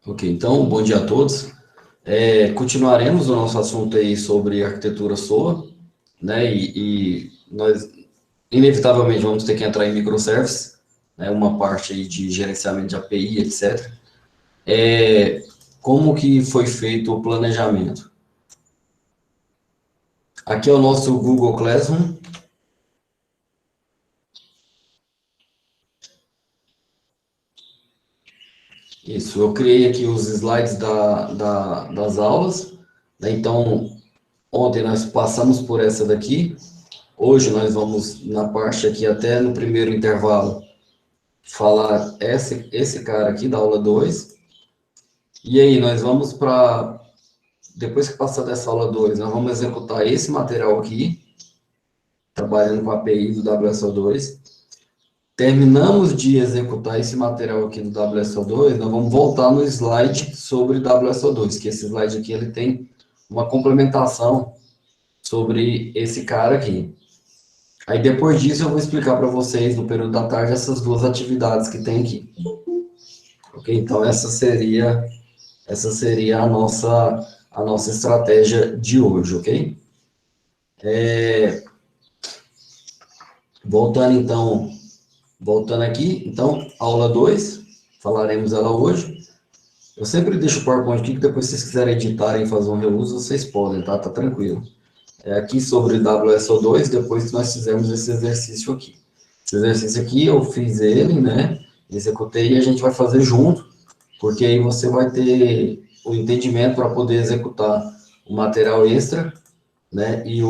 Ok, então, bom dia a todos. Continuaremos o nosso assunto aí sobre arquitetura SOA, né? E nós, inevitavelmente, vamos ter que entrar em microservices, né? Uma parte aí de gerenciamento de API, etc. Como que foi feito o planejamento? Aqui é o nosso Google Classroom. Isso, eu criei aqui os slides das aulas, né? Então, ontem nós passamos por essa daqui. Hoje nós vamos, na parte aqui, até no primeiro intervalo, falar esse cara aqui da aula 2. E aí, nós vamos para, depois que passar dessa aula 2, nós vamos executar esse material aqui, trabalhando com a API do WSO2. Terminamos de executar esse material aqui do WSO2, nós vamos voltar no slide sobre WSO2, que esse slide aqui ele tem uma complementação sobre esse cara aqui. Aí depois disso eu vou explicar para vocês no período da tarde essas duas atividades que tem aqui. Ok? Então essa seria a nossa estratégia de hoje, ok? Voltando aqui, então, aula 2, falaremos ela hoje. Eu sempre deixo o PowerPoint aqui, que depois se vocês quiserem editar e fazer um reuso, vocês podem, tá? Tá tranquilo. Aqui sobre WSO2, depois que nós fizermos esse exercício aqui. Esse exercício aqui, eu fiz ele, né? Executei e a gente vai fazer junto, porque aí você vai ter o entendimento para poder executar o material extra, né? E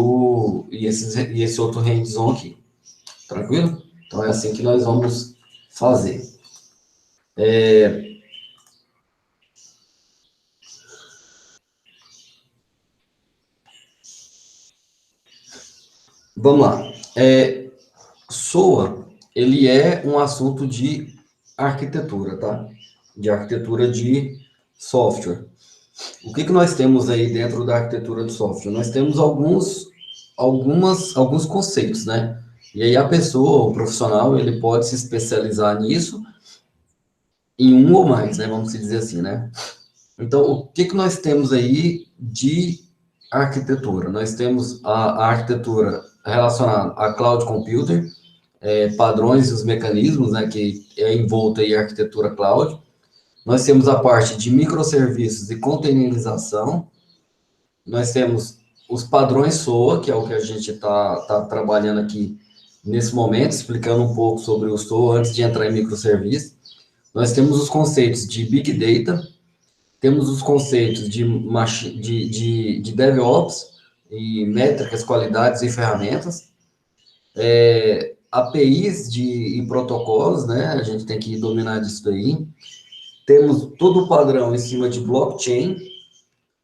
esse outro hands-on aqui. Tranquilo? Então, é assim que nós vamos fazer. Vamos lá. SOA, ele é um assunto de arquitetura, tá? De arquitetura de software. O que nós temos aí dentro da arquitetura de software? Nós temos alguns conceitos, né? E aí a pessoa, o profissional, ele pode se especializar nisso em um ou mais, né? Vamos dizer assim, né? Então, o que nós temos aí de arquitetura? Nós temos a arquitetura relacionada a cloud computing, padrões e os mecanismos, né? Que é envolta aí a arquitetura cloud. Nós temos a parte de microserviços e containerização. Nós temos os padrões SOA, que é o que a gente tá trabalhando aqui nesse momento, explicando um pouco sobre o SOA antes de entrar em microserviço. Nós temos os conceitos de Big Data, temos os conceitos de DevOps, e métricas, qualidades e ferramentas, APIs e protocolos, né? A gente tem que dominar disso daí. Temos todo o padrão em cima de blockchain,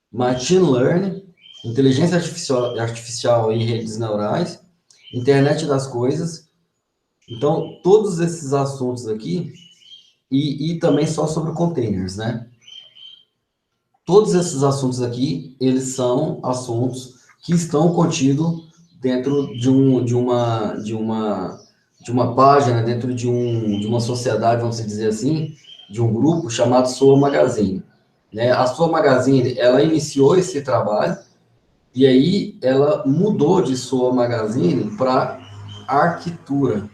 machine learning, inteligência artificial e redes neurais, internet das coisas. Então, todos esses assuntos aqui, e também só sobre containers, né? Todos esses assuntos aqui, eles são assuntos que estão contidos dentro de uma página, dentro de uma sociedade, vamos dizer assim, de um grupo chamado SOA Magazine. Né? A SOA Magazine, ela iniciou esse trabalho e aí ela mudou de SOA Magazine para Arquitetura,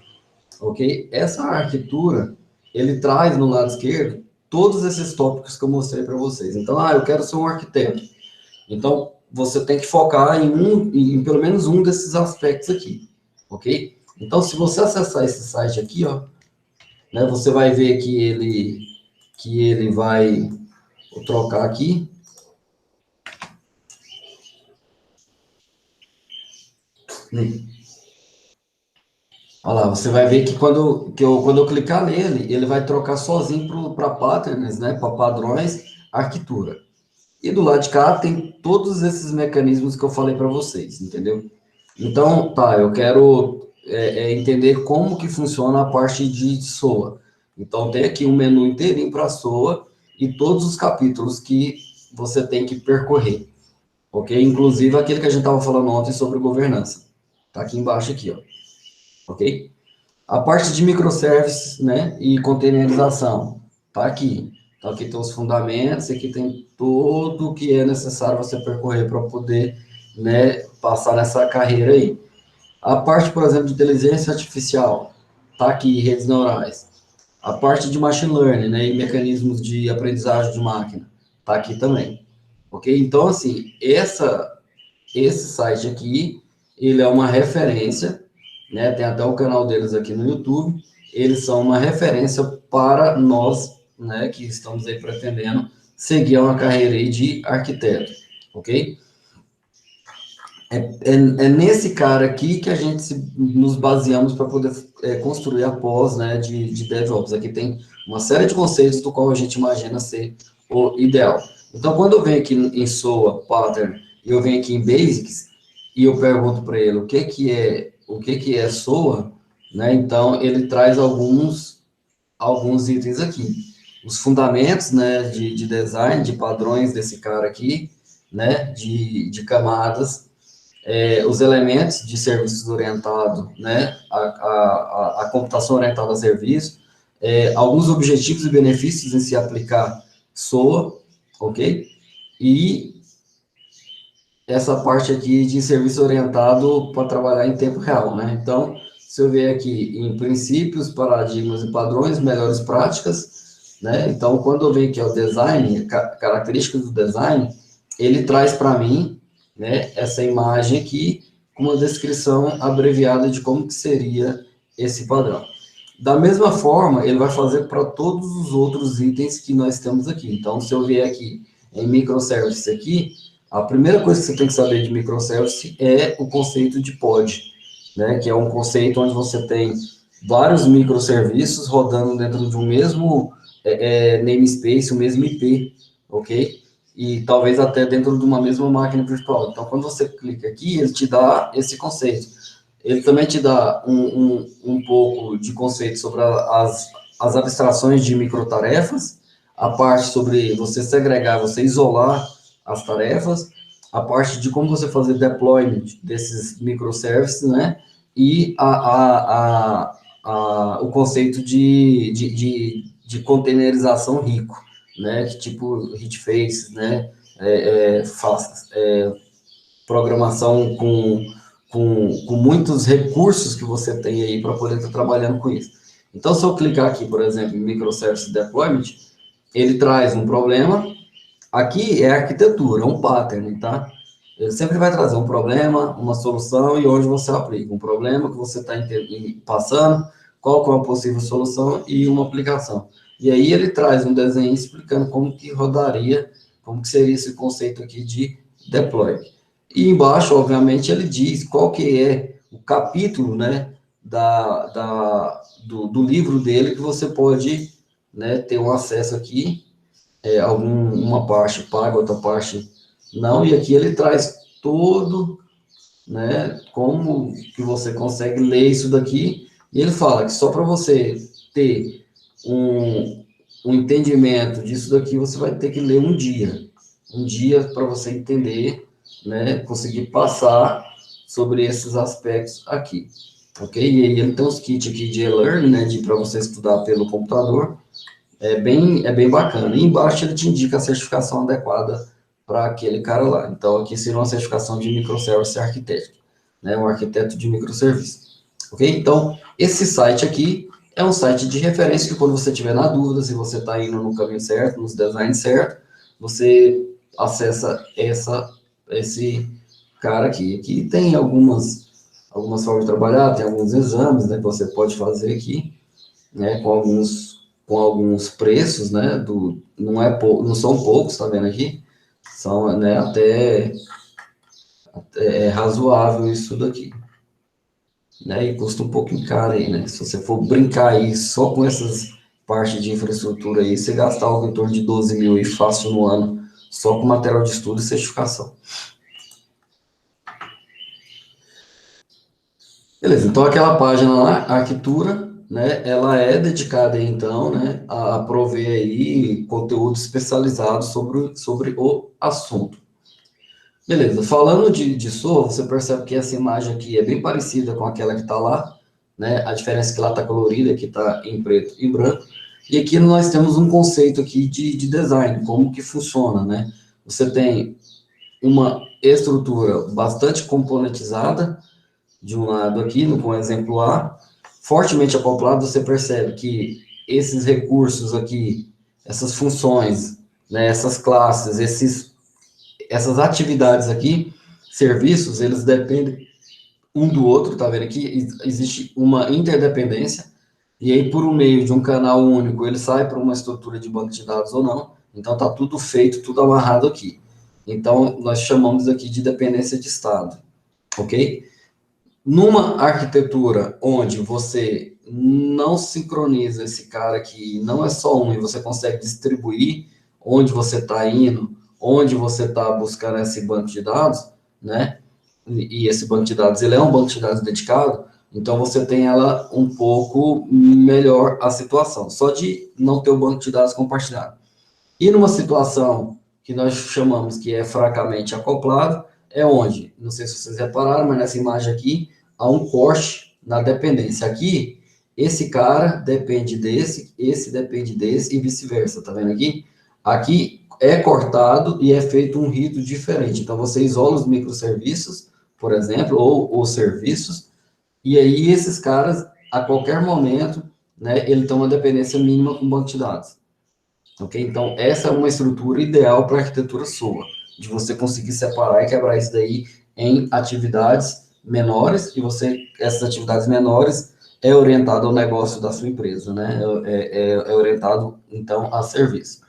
ok? Essa Arquitetura, ele traz no lado esquerdo todos esses tópicos que eu mostrei para vocês. Então, eu quero ser um arquiteto. Então, você tem que focar em pelo menos um desses aspectos aqui, ok? Então, se você acessar esse site aqui, ó, né, você vai ver que ele vai, vou trocar aqui. Olha lá, você vai ver que quando eu clicar nele, ele vai trocar sozinho para patterns, né, para padrões, arquitetura. E do lado de cá tem todos esses mecanismos que eu falei para vocês, entendeu? Então, tá, eu quero entender como que funciona a parte de SOA. Então, tem aqui um menu inteirinho para SOA e todos os capítulos que você tem que percorrer, ok? Inclusive aquele que a gente estava falando ontem sobre governança. Tá aqui embaixo aqui, ó, ok? A parte de microservices, né, e containerização, tá aqui. Então, aqui tem os fundamentos, aqui tem tudo o que é necessário você percorrer para poder, né, passar nessa carreira aí. A parte, por exemplo, de inteligência artificial, tá aqui, redes neurais. A parte de machine learning, né, e mecanismos de aprendizagem de máquina, tá aqui também. Ok? Então, assim, esse site aqui, ele é uma referência, né? Tem até o canal deles aqui no YouTube. Eles são uma referência para nós, né, que estamos aí pretendendo seguir uma carreira aí de arquiteto, ok? É nesse cara aqui que a gente nos baseamos para poder construir a pós, né, de DevOps. Aqui tem uma série de conceitos do qual a gente imagina ser o ideal. Então, quando eu venho aqui em SOA, Pattern, e eu venho aqui em Basics, e eu pergunto para ele o que é SOA, né, então ele traz alguns itens aqui. Os fundamentos, né, de design, de padrões desse cara aqui, né, de camadas, os elementos de serviços orientados, né, a computação orientada a serviço, alguns objetivos e benefícios em se aplicar SOA, ok? E essa parte aqui de serviço orientado para trabalhar em tempo real, né? Então, se eu ver aqui em princípios, paradigmas e padrões, melhores práticas, né? Então, quando eu venho aqui ao design, características do design, ele traz para mim, né, essa imagem aqui, com uma descrição abreviada de como que seria esse padrão. Da mesma forma, ele vai fazer para todos os outros itens que nós temos aqui. Então, se eu vier aqui em microservice aqui, a primeira coisa que você tem que saber de microservice é o conceito de pod, né? Que é um conceito onde você tem vários microserviços rodando dentro de um mesmo namespace, o mesmo IP, ok? E talvez até dentro de uma mesma máquina virtual. Então, quando você clica aqui, ele te dá esse conceito. Ele também te dá um pouco de conceito sobre as abstrações de microtarefas, a parte sobre você segregar, você isolar as tarefas, a parte de como você fazer deployment desses microservices, né? E o conceito de containerização rico, né? Que tipo hit faces, né? Programação com muitos recursos que você tem aí para poder estar trabalhando com isso. Então, se eu clicar aqui, por exemplo, em Microservice Deployment, ele traz um problema. Aqui é arquitetura, um pattern, tá? Ele sempre vai trazer um problema, uma solução e onde você aplica. Um problema que você está passando, qual que é uma possível solução e uma aplicação. E aí ele traz um desenho explicando como que rodaria, como que seria esse conceito aqui de deploy. E embaixo, obviamente, ele diz qual que é o capítulo, né, do livro dele que você pode, né, ter um acesso aqui, uma parte paga, outra parte não, e aqui ele traz todo, né, como que você consegue ler isso daqui, e ele fala que só para você ter um entendimento disso daqui, você vai ter que ler um dia para você entender, né, conseguir passar sobre esses aspectos aqui, ok? E aí ele tem os kits aqui de e-learning, né, para você estudar pelo computador, é bem bacana. E embaixo ele te indica a certificação adequada para aquele cara lá. Então, aqui seria uma certificação de microservice arquiteto, né? Um arquiteto de microserviço. Ok? Então, esse site aqui é um site de referência que quando você tiver na dúvida se você está indo no caminho certo, nos designs certos, você acessa esse cara aqui. Aqui tem algumas formas de trabalhar, tem alguns exames, né, que você pode fazer aqui, né, com alguns preços, né, não são poucos, tá vendo aqui? São, né, até razoável isso daqui, né, e custa um pouquinho caro aí, né, se você for brincar aí só com essas partes de infraestrutura aí, você gasta algo em torno de 12 mil aí fácil no ano, só com material de estudo e certificação. Beleza, então aquela página lá, Arquitetura, né, ela é dedicada, então, né, a prover aí conteúdo especializado sobre o assunto. Beleza, falando de SOA, você percebe que essa imagem aqui é bem parecida com aquela que está lá, né, a diferença é que lá está colorida, aqui está em preto e branco, E aqui nós temos um conceito aqui de design, como que funciona, né? Você tem uma estrutura bastante componentizada, de um lado aqui, com o exemplo A, fortemente acoplado, você percebe que esses recursos aqui, essas funções, né, essas classes, essas atividades aqui, serviços, eles dependem um do outro, tá vendo aqui? Existe uma interdependência, e aí por um meio de um canal único, ele sai para uma estrutura de banco de dados ou não, então tá tudo feito, tudo amarrado aqui. Então, nós chamamos aqui de dependência de estado, ok? Numa arquitetura onde você não sincroniza esse cara aqui, não é só um, e você consegue distribuir onde você está indo, onde você está buscando esse banco de dados, né? E esse banco de dados, ele é um banco de dados dedicado, então você tem ela um pouco melhor a situação, só de não ter o banco de dados compartilhado. E numa situação que nós chamamos que é fracamente acoplado, é onde, não sei se vocês repararam, mas nessa imagem aqui, há um corte na dependência. Aqui, esse cara depende desse, esse depende desse e vice-versa, tá vendo aqui? Aqui é cortado e é feito um rito diferente. Então, você isola os microserviços, por exemplo, ou os serviços, e aí esses caras, a qualquer momento, né, ele tem uma dependência mínima com o banco de dados. Ok? Então, essa é uma estrutura ideal para a arquitetura sua, de você conseguir separar e quebrar isso daí em atividades menores, e essas atividades menores é orientado ao negócio da sua empresa, né? É orientado, então, a serviço.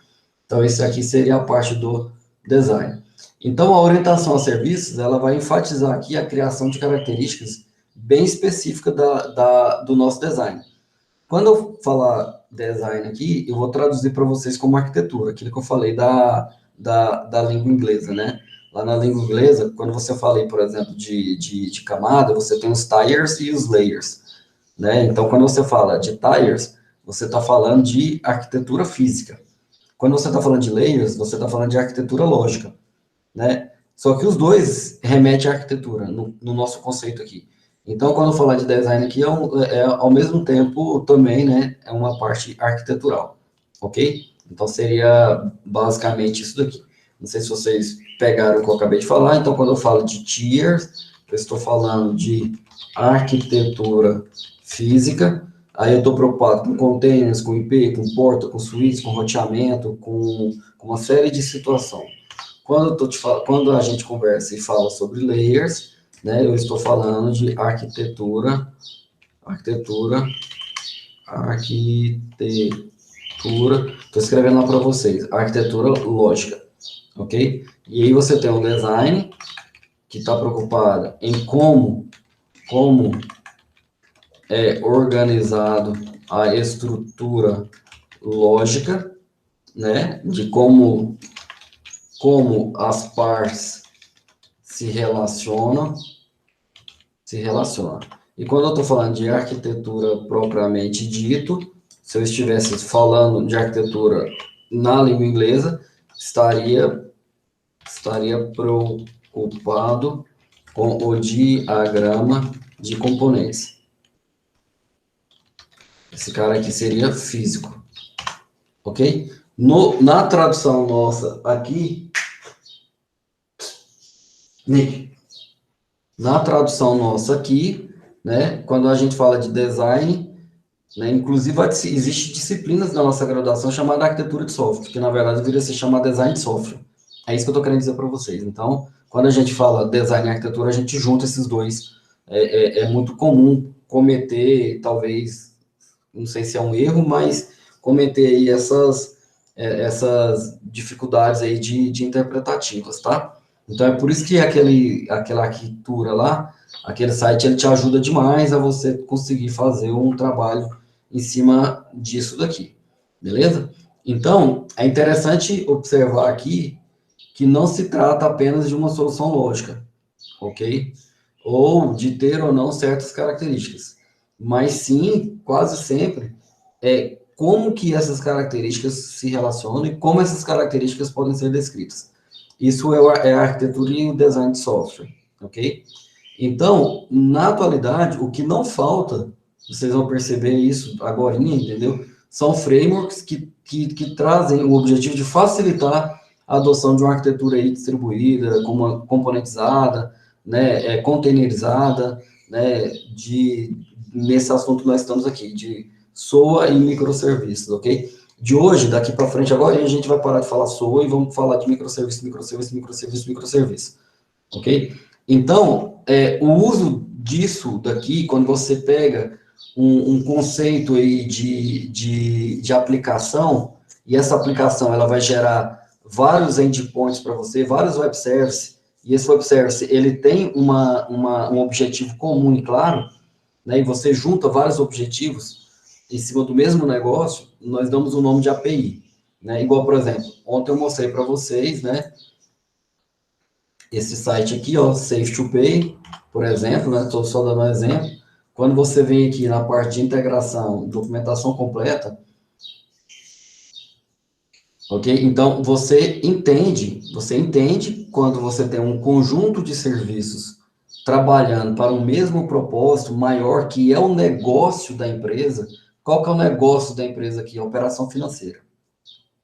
Então, esse aqui seria a parte do design. Então, a orientação a serviços, ela vai enfatizar aqui a criação de características bem específicas do nosso design. Quando eu falar design aqui, eu vou traduzir para vocês como arquitetura, aquilo que eu falei da língua inglesa, né? Lá na língua inglesa, quando você fala aí, por exemplo, de camada, você tem os tiers e os layers, né? Então, quando você fala de tiers, você está falando de arquitetura física. Quando você está falando de layers, você está falando de arquitetura lógica, né? Só que os dois remetem à arquitetura, no nosso conceito aqui. Então, quando eu falar de design aqui, ao mesmo tempo também, né, é uma parte arquitetural, ok? Então, seria basicamente isso daqui. Não sei se vocês pegaram o que eu acabei de falar. Então, quando eu falo de tiers, eu estou falando de arquitetura física. Aí eu estou preocupado com containers, com IP, com porta, com switch, com roteamento, com uma série de situações. Quando a gente conversa e fala sobre layers, né, eu estou falando de arquitetura, estou escrevendo lá para vocês, arquitetura lógica, ok? E aí você tem um design que está preocupado em como é organizado a estrutura lógica, né, de como as partes se relacionam. E quando eu estou falando de arquitetura propriamente dito, se eu estivesse falando de arquitetura na língua inglesa, estaria preocupado com o diagrama de componentes. Esse cara aqui seria físico, ok? Na tradução nossa aqui, Nick, na tradução nossa aqui, né, quando a gente fala de design, né, inclusive existe disciplinas na nossa graduação chamada arquitetura de software, que na verdade deveria se chamar design de software. É isso que eu estou querendo dizer para vocês. Então, quando a gente fala design e arquitetura, a gente junta esses dois. É muito comum cometer, talvez, não sei se é um erro, mas cometer aí essas dificuldades aí de interpretativas, tá? Então, é por isso que aquela arquitetura lá, aquele site, ele te ajuda demais a você conseguir fazer um trabalho em cima disso daqui, beleza? Então, é interessante observar aqui que não se trata apenas de uma solução lógica, ok? Ou de ter ou não certas características, mas sim, quase sempre, como que essas características se relacionam e como essas características podem ser descritas. Isso é a arquitetura e o design de software, ok? Então, na atualidade, o que não falta, vocês vão perceber isso agora, entendeu? são frameworks que trazem o objetivo de facilitar a adoção de uma arquitetura aí distribuída, como componentizada, né, containerizada, né, nesse assunto que nós estamos aqui, de SOA e microserviços, ok? De hoje, daqui para frente, agora a gente vai parar de falar SOA e vamos falar de microserviço, microserviço, microserviço, microserviço, ok? Então, o uso disso daqui, quando você pega um conceito aí de aplicação, e essa aplicação ela vai gerar vários endpoints para você, vários web services, e esse web service ele tem um objetivo comum e claro, né, e você junta vários objetivos em cima do mesmo negócio, nós damos o nome de API. Né? Igual, por exemplo, ontem eu mostrei para vocês, né, esse site aqui, ó, Safe2Pay, por exemplo, né, estou só dando um exemplo. Quando você vem aqui na parte de integração, documentação completa, ok? Então, você entende quando você tem um conjunto de serviços trabalhando para o mesmo propósito maior, que é o negócio da empresa. Qual que é o negócio da empresa aqui? A operação financeira.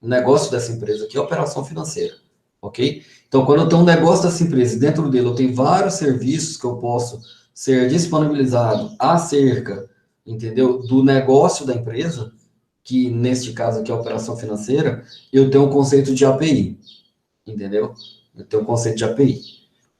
O negócio dessa empresa aqui é a operação financeira, ok? Então, quando eu tenho um negócio dessa empresa, dentro dele eu tenho vários serviços que eu posso ser disponibilizado acerca, entendeu, do negócio da empresa, que neste caso aqui é a operação financeira, eu tenho um conceito de API, entendeu? Eu tenho um conceito de API.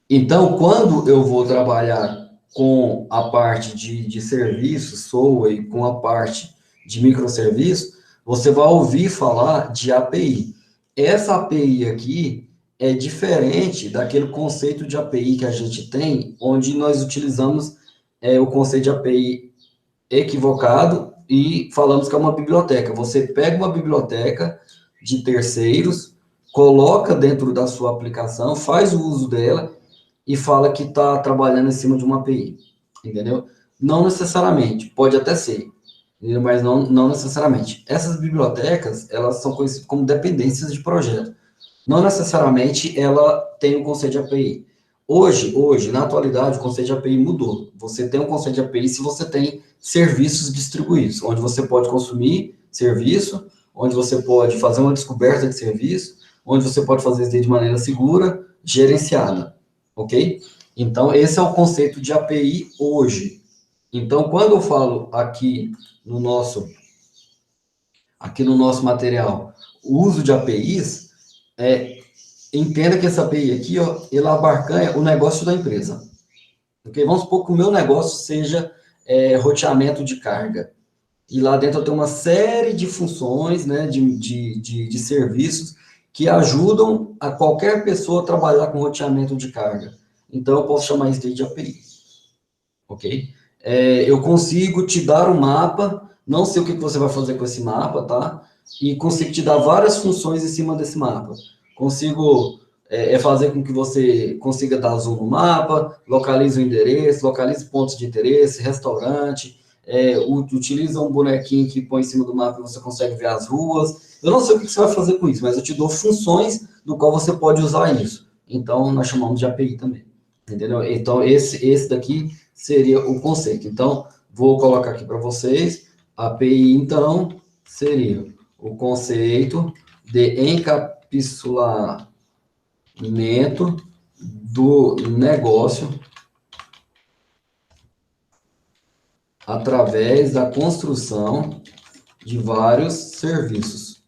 Então, quando eu vou trabalhar com a parte de serviços, SOA, e com a parte de microserviços, você vai ouvir falar de API. Essa API aqui é diferente daquele conceito de API que a gente tem, onde nós utilizamos o conceito de API equivocado e falamos que é uma biblioteca. Você pega uma biblioteca de terceiros, coloca dentro da sua aplicação, faz o uso dela e fala que está trabalhando em cima de uma API, entendeu? Não necessariamente, pode até ser, mas não necessariamente. Essas bibliotecas, elas são conhecidas como dependências de projeto. Não necessariamente ela tem um conceito de API. Hoje, na atualidade, o conceito de API mudou. Você tem um conceito de API se você tem serviços distribuídos, onde você pode consumir serviço, onde você pode fazer uma descoberta de serviço, onde você pode fazer isso de maneira segura, gerenciada, ok? Então, esse é o conceito de API hoje. Então, quando eu falo aqui no nosso material, o uso de APIs, entenda que essa API aqui, ó, ela abarcanha o negócio da empresa. Okay? Vamos supor que o meu negócio seja roteamento de carga. E lá dentro eu tenho uma série de funções, né, de serviços que ajudam a qualquer pessoa a trabalhar com roteamento de carga. Então, eu posso chamar isso de API. Ok? Eu consigo te dar um mapa, não sei o que você vai fazer com esse mapa, tá? E consigo te dar várias funções em cima desse mapa. Consigo fazer com que você consiga dar zoom no mapa, localize o endereço, localize pontos de interesse, restaurante, utiliza um bonequinho que põe em cima do mapa e você consegue ver as ruas. Eu não sei o que você vai fazer com isso, mas eu te dou funções do qual você pode usar isso. Então, nós chamamos de API também. Entendeu? Então, esse daqui seria o conceito. Então, vou colocar aqui para vocês. API, então, seria o conceito de encapsulamento do negócio através da construção de vários serviços.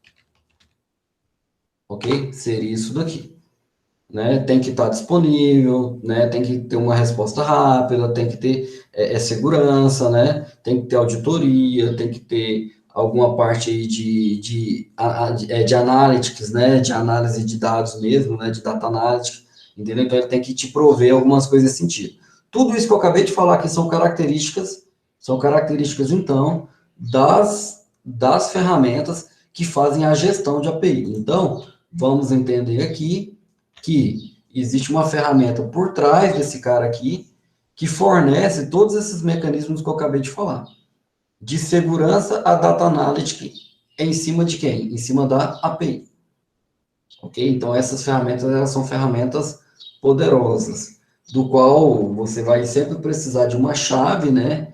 Ok? Seria isso daqui. Né? Tem que estar disponível, né? Tem que ter uma resposta rápida, tem que ter segurança, né? Tem que ter auditoria, tem que ter alguma parte aí de analytics, né? De análise de dados mesmo, né? De data analytics, entendeu? Então, ele tem que te prover algumas coisas nesse sentido. Tudo isso que eu acabei de falar aqui são características, então, das ferramentas que fazem a gestão de API. Então, vamos entender aqui que existe uma ferramenta por trás desse cara aqui, que fornece todos esses mecanismos que eu acabei de falar. De segurança a data analytics em cima de quem? Em cima da API. Ok? Então, essas ferramentas, elas são ferramentas poderosas, do qual você vai sempre precisar de uma chave, né?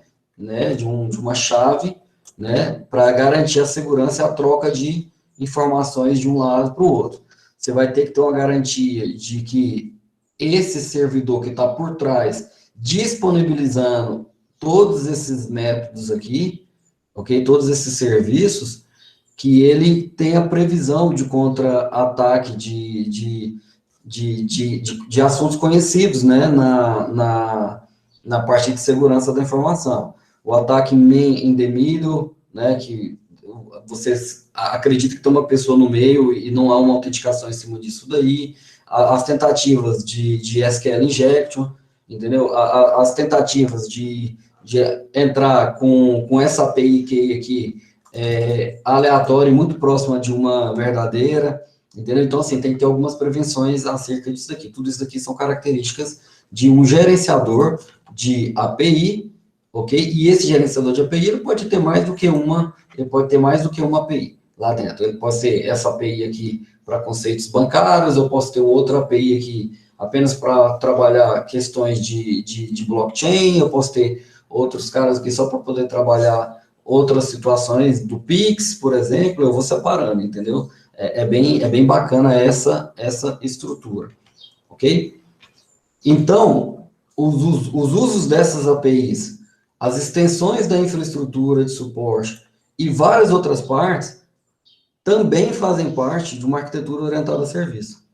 De uma chave né, para garantir a segurança e a troca de informações de um lado para o outro. Você vai ter que ter uma garantia de que esse servidor que está por trás, disponibilizando todos esses métodos aqui, ok? Todos esses serviços, que ele tenha previsão de contra-ataque de assuntos conhecidos, né, na parte de segurança da informação. O ataque man in the middle, né, que você acredita que tem uma pessoa no meio e não há uma autenticação em cima disso daí, as tentativas de SQL injection, entendeu? As tentativas de entrar com essa API que aqui aleatória e muito próxima de uma verdadeira, entendeu? Então, assim, tem que ter algumas prevenções acerca disso daqui. Tudo isso daqui são características de um gerenciador de API, ok? E esse gerenciador de API, ele pode ter mais do que uma API lá dentro. Ele pode ser essa API aqui para conceitos bancários, eu posso ter outra API aqui apenas para trabalhar questões de blockchain, eu posso ter outros caras aqui só para poder trabalhar outras situações do Pix, por exemplo, eu vou separando, entendeu? É bem bacana essa estrutura, ok? Então, os usos dessas APIs, as extensões da infraestrutura de suporte e várias outras partes também fazem parte de uma arquitetura orientada a serviço,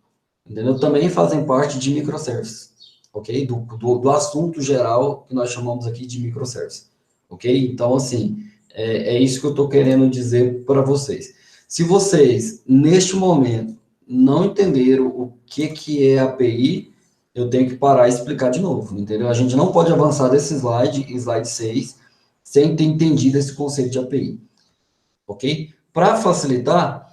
entendeu? Também fazem parte de microservices, ok? Do assunto geral que nós chamamos aqui de microservice, ok? Então, assim, é isso que eu estou querendo dizer para vocês. Se vocês, neste momento, não entenderam o que é API, eu tenho que parar e explicar de novo, entendeu? A gente não pode avançar desse slide 6, sem ter entendido esse conceito de API, ok? Para facilitar,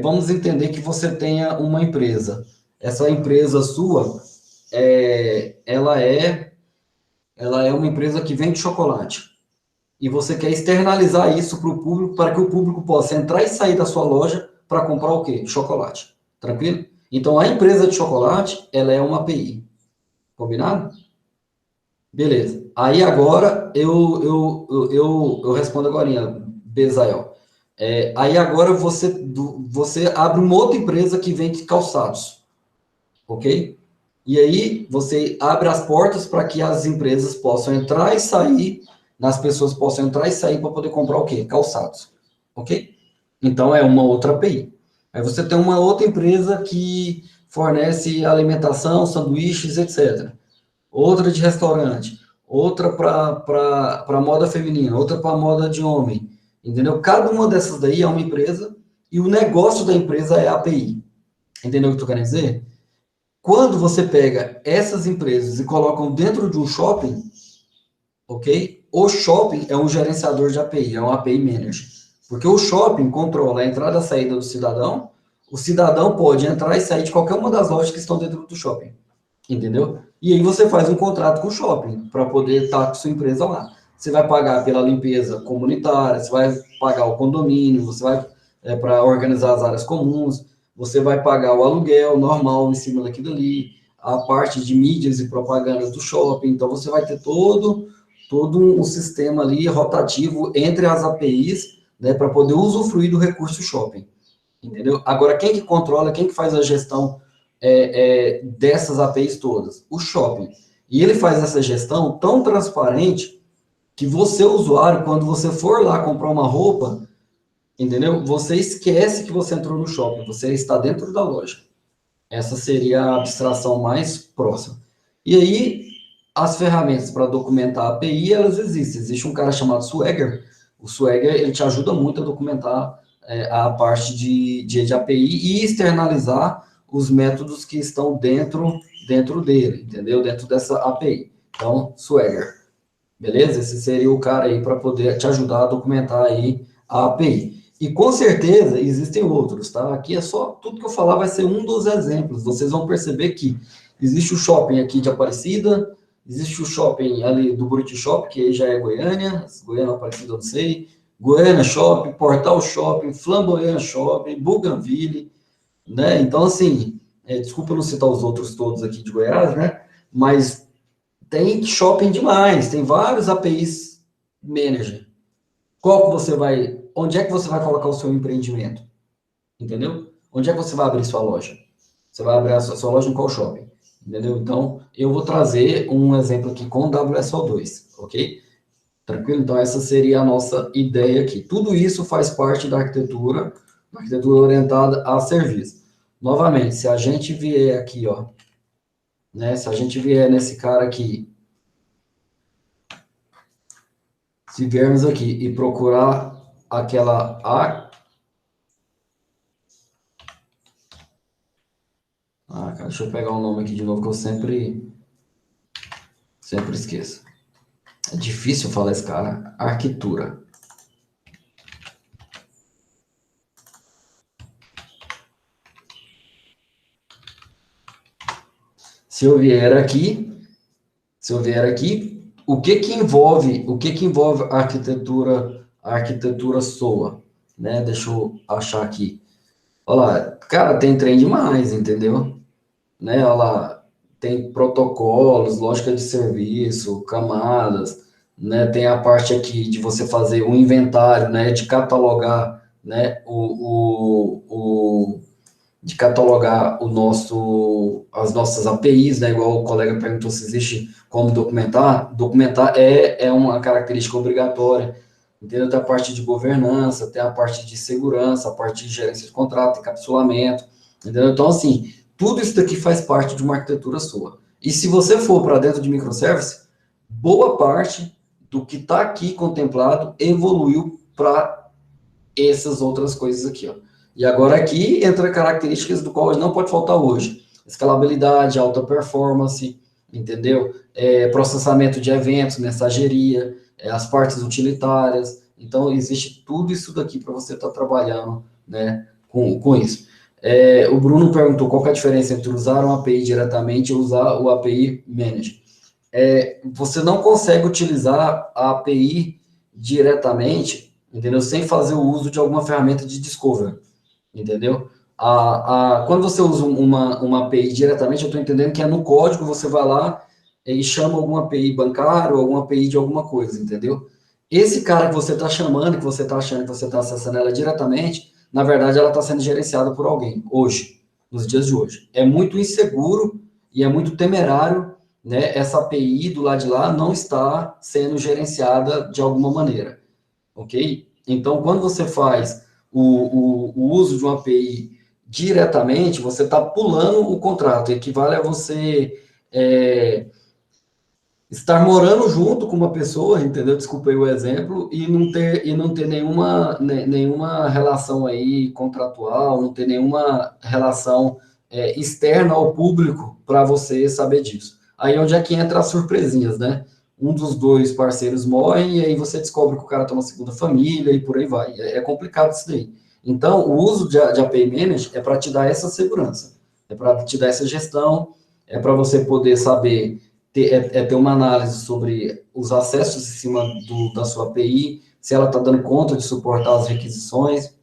vamos entender que você tenha uma empresa. Essa empresa sua, ela é uma empresa que vende chocolate. E você quer externalizar isso para o público, para que o público possa entrar e sair da sua loja para comprar o quê? Chocolate. Tranquilo? Então, a empresa de chocolate, ela é uma API. Combinado? Beleza. Aí, agora, eu respondo agora, Bezael. Aí, agora, você abre uma outra empresa que vende calçados. Ok? E aí, você abre as portas para que as empresas possam entrar e sair, as pessoas possam entrar e sair para poder comprar o quê? Calçados. Ok? Então, é uma outra API. Aí você tem uma outra empresa que fornece alimentação, sanduíches, etc. Outra de restaurante. Outra para moda feminina. Outra para moda de homem. Entendeu? Cada uma dessas daí é uma empresa e o negócio da empresa é a API. Entendeu o que eu estou querendo dizer? Quando você pega essas empresas e colocam dentro de um shopping, ok? O shopping é um gerenciador de API, é um API manager. Porque o shopping controla a entrada e a saída do cidadão, o cidadão pode entrar e sair de qualquer uma das lojas que estão dentro do shopping, entendeu? E aí você faz um contrato com o shopping para poder estar com sua empresa lá. Você vai pagar pela limpeza comunitária, você vai pagar o condomínio, você vai para organizar as áreas comuns, você vai pagar o aluguel normal em cima daquilo ali, a parte de mídias e propagandas do shopping, então você vai ter todo um sistema ali rotativo entre as APIs, né, para poder usufruir do recurso shopping, entendeu? Agora, quem que controla, quem que faz a gestão dessas APIs todas? O shopping. E ele faz essa gestão tão transparente que você, usuário, quando você for lá comprar uma roupa, entendeu? Você esquece que você entrou no shopping, você está dentro da loja. Essa seria a abstração mais próxima. E aí, as ferramentas para documentar a API, elas existem. Existe um cara chamado Swagger. O Swagger, ele te ajuda muito a documentar a parte de API e externalizar os métodos que estão dentro dele, entendeu? Dentro dessa API. Então, Swagger. Beleza? Esse seria o cara aí para poder te ajudar a documentar aí a API. E com certeza existem outros, tá? Aqui é só, tudo que eu falar vai ser um dos exemplos. Vocês vão perceber que existe o shopping aqui de Aparecida, existe o shopping ali do Buriti Shop, que aí já é Goiânia, Goiânia Aparecida eu não sei, Goiânia Shopping, Portal Shopping, Flamboyant Shopping, Bougainville, né? Então, assim, desculpa eu não citar os outros todos aqui de Goiás, né? Mas tem shopping demais, tem vários APIs manager. onde é que você vai colocar o seu empreendimento? Entendeu? Onde é que você vai abrir sua loja? Você vai abrir a sua loja em qual shopping? Entendeu? Então, eu vou trazer um exemplo aqui com o WSO2, ok? Tranquilo? Então, essa seria a nossa ideia aqui. Tudo isso faz parte da arquitetura orientada a serviço. Novamente, se a gente vier aqui, ó, né? Se a gente vier nesse cara aqui, se viermos aqui e procurar aquela cara, deixa eu pegar o nome aqui de novo que eu sempre esqueço. É difícil falar esse cara. Arquitetura. Se eu vier aqui, o que que envolve a arquitetura SOA, né? Deixa eu achar aqui. Olha lá, cara, tem trem demais, entendeu? Né? Olha lá, tem protocolos, lógica de serviço, camadas, né? Tem a parte aqui de você fazer um inventário, né? De catalogar, né? De catalogar as nossas APIs, né? Igual o colega perguntou se existe como documentar. Documentar é uma característica obrigatória. Entendeu? Tem a parte de governança, tem a parte de segurança, a parte de gerência de contrato, encapsulamento, entendeu? Então, assim, tudo isso daqui faz parte de uma arquitetura sua. E se você for para dentro de microservice, boa parte do que está aqui contemplado evoluiu para essas outras coisas aqui, ó. E agora aqui entra características do qual não pode faltar hoje. Escalabilidade, alta performance, entendeu? Processamento de eventos, mensageria, as partes utilitárias. Então, existe tudo isso daqui para você estar trabalhando, né, com isso. O Bruno perguntou qual que é a diferença entre usar uma API diretamente e usar o API Manager. Você não consegue utilizar a API diretamente, entendeu? Sem fazer o uso de alguma ferramenta de discovery, entendeu? Quando você usa uma API diretamente, eu estou entendendo que é no código, você vai lá e chama alguma API bancária ou alguma API de alguma coisa, entendeu? Esse cara que você está chamando, que você está achando que você está acessando ela diretamente, na verdade, ela está sendo gerenciada por alguém, hoje, nos dias de hoje. É muito inseguro e é muito temerário, né, essa API do lado de lá não está sendo gerenciada de alguma maneira, ok? Então, quando você faz o uso de uma API diretamente, você está pulando o contrato, equivale a você estar morando junto com uma pessoa, entendeu? Desculpa aí o exemplo, e não ter nenhuma relação aí contratual, não ter nenhuma relação externa ao público para você saber disso. Aí onde é que entra as surpresinhas, né? Um dos dois parceiros morre e aí você descobre que o cara tem uma segunda família e por aí vai. É complicado isso daí. Então, o uso de API Management é para te dar essa segurança, é para te dar essa gestão, é para você poder saber ter uma análise sobre os acessos em cima da sua API, se ela está dando conta de suportar as requisições.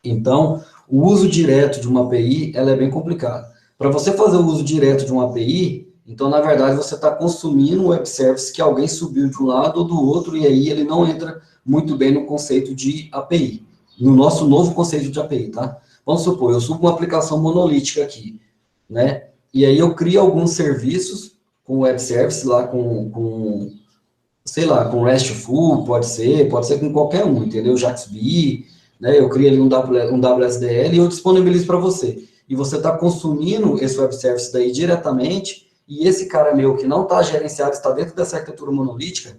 Então, o uso direto de uma API, ela é bem complicada. Para você fazer o uso direto de uma API, então, na verdade, você está consumindo um web service que alguém subiu de um lado ou do outro, e aí ele não entra muito bem no conceito de API, no nosso novo conceito de API, tá? Vamos supor, eu subo uma aplicação monolítica aqui, né? E aí eu crio alguns serviços com web service lá sei lá, com RESTful, pode ser com qualquer um, entendeu? JAXB, né? Eu crio ali um WSDL e eu disponibilizo para você. E você está consumindo esse web service daí diretamente, e esse cara meu que não está gerenciado, está dentro dessa arquitetura monolítica,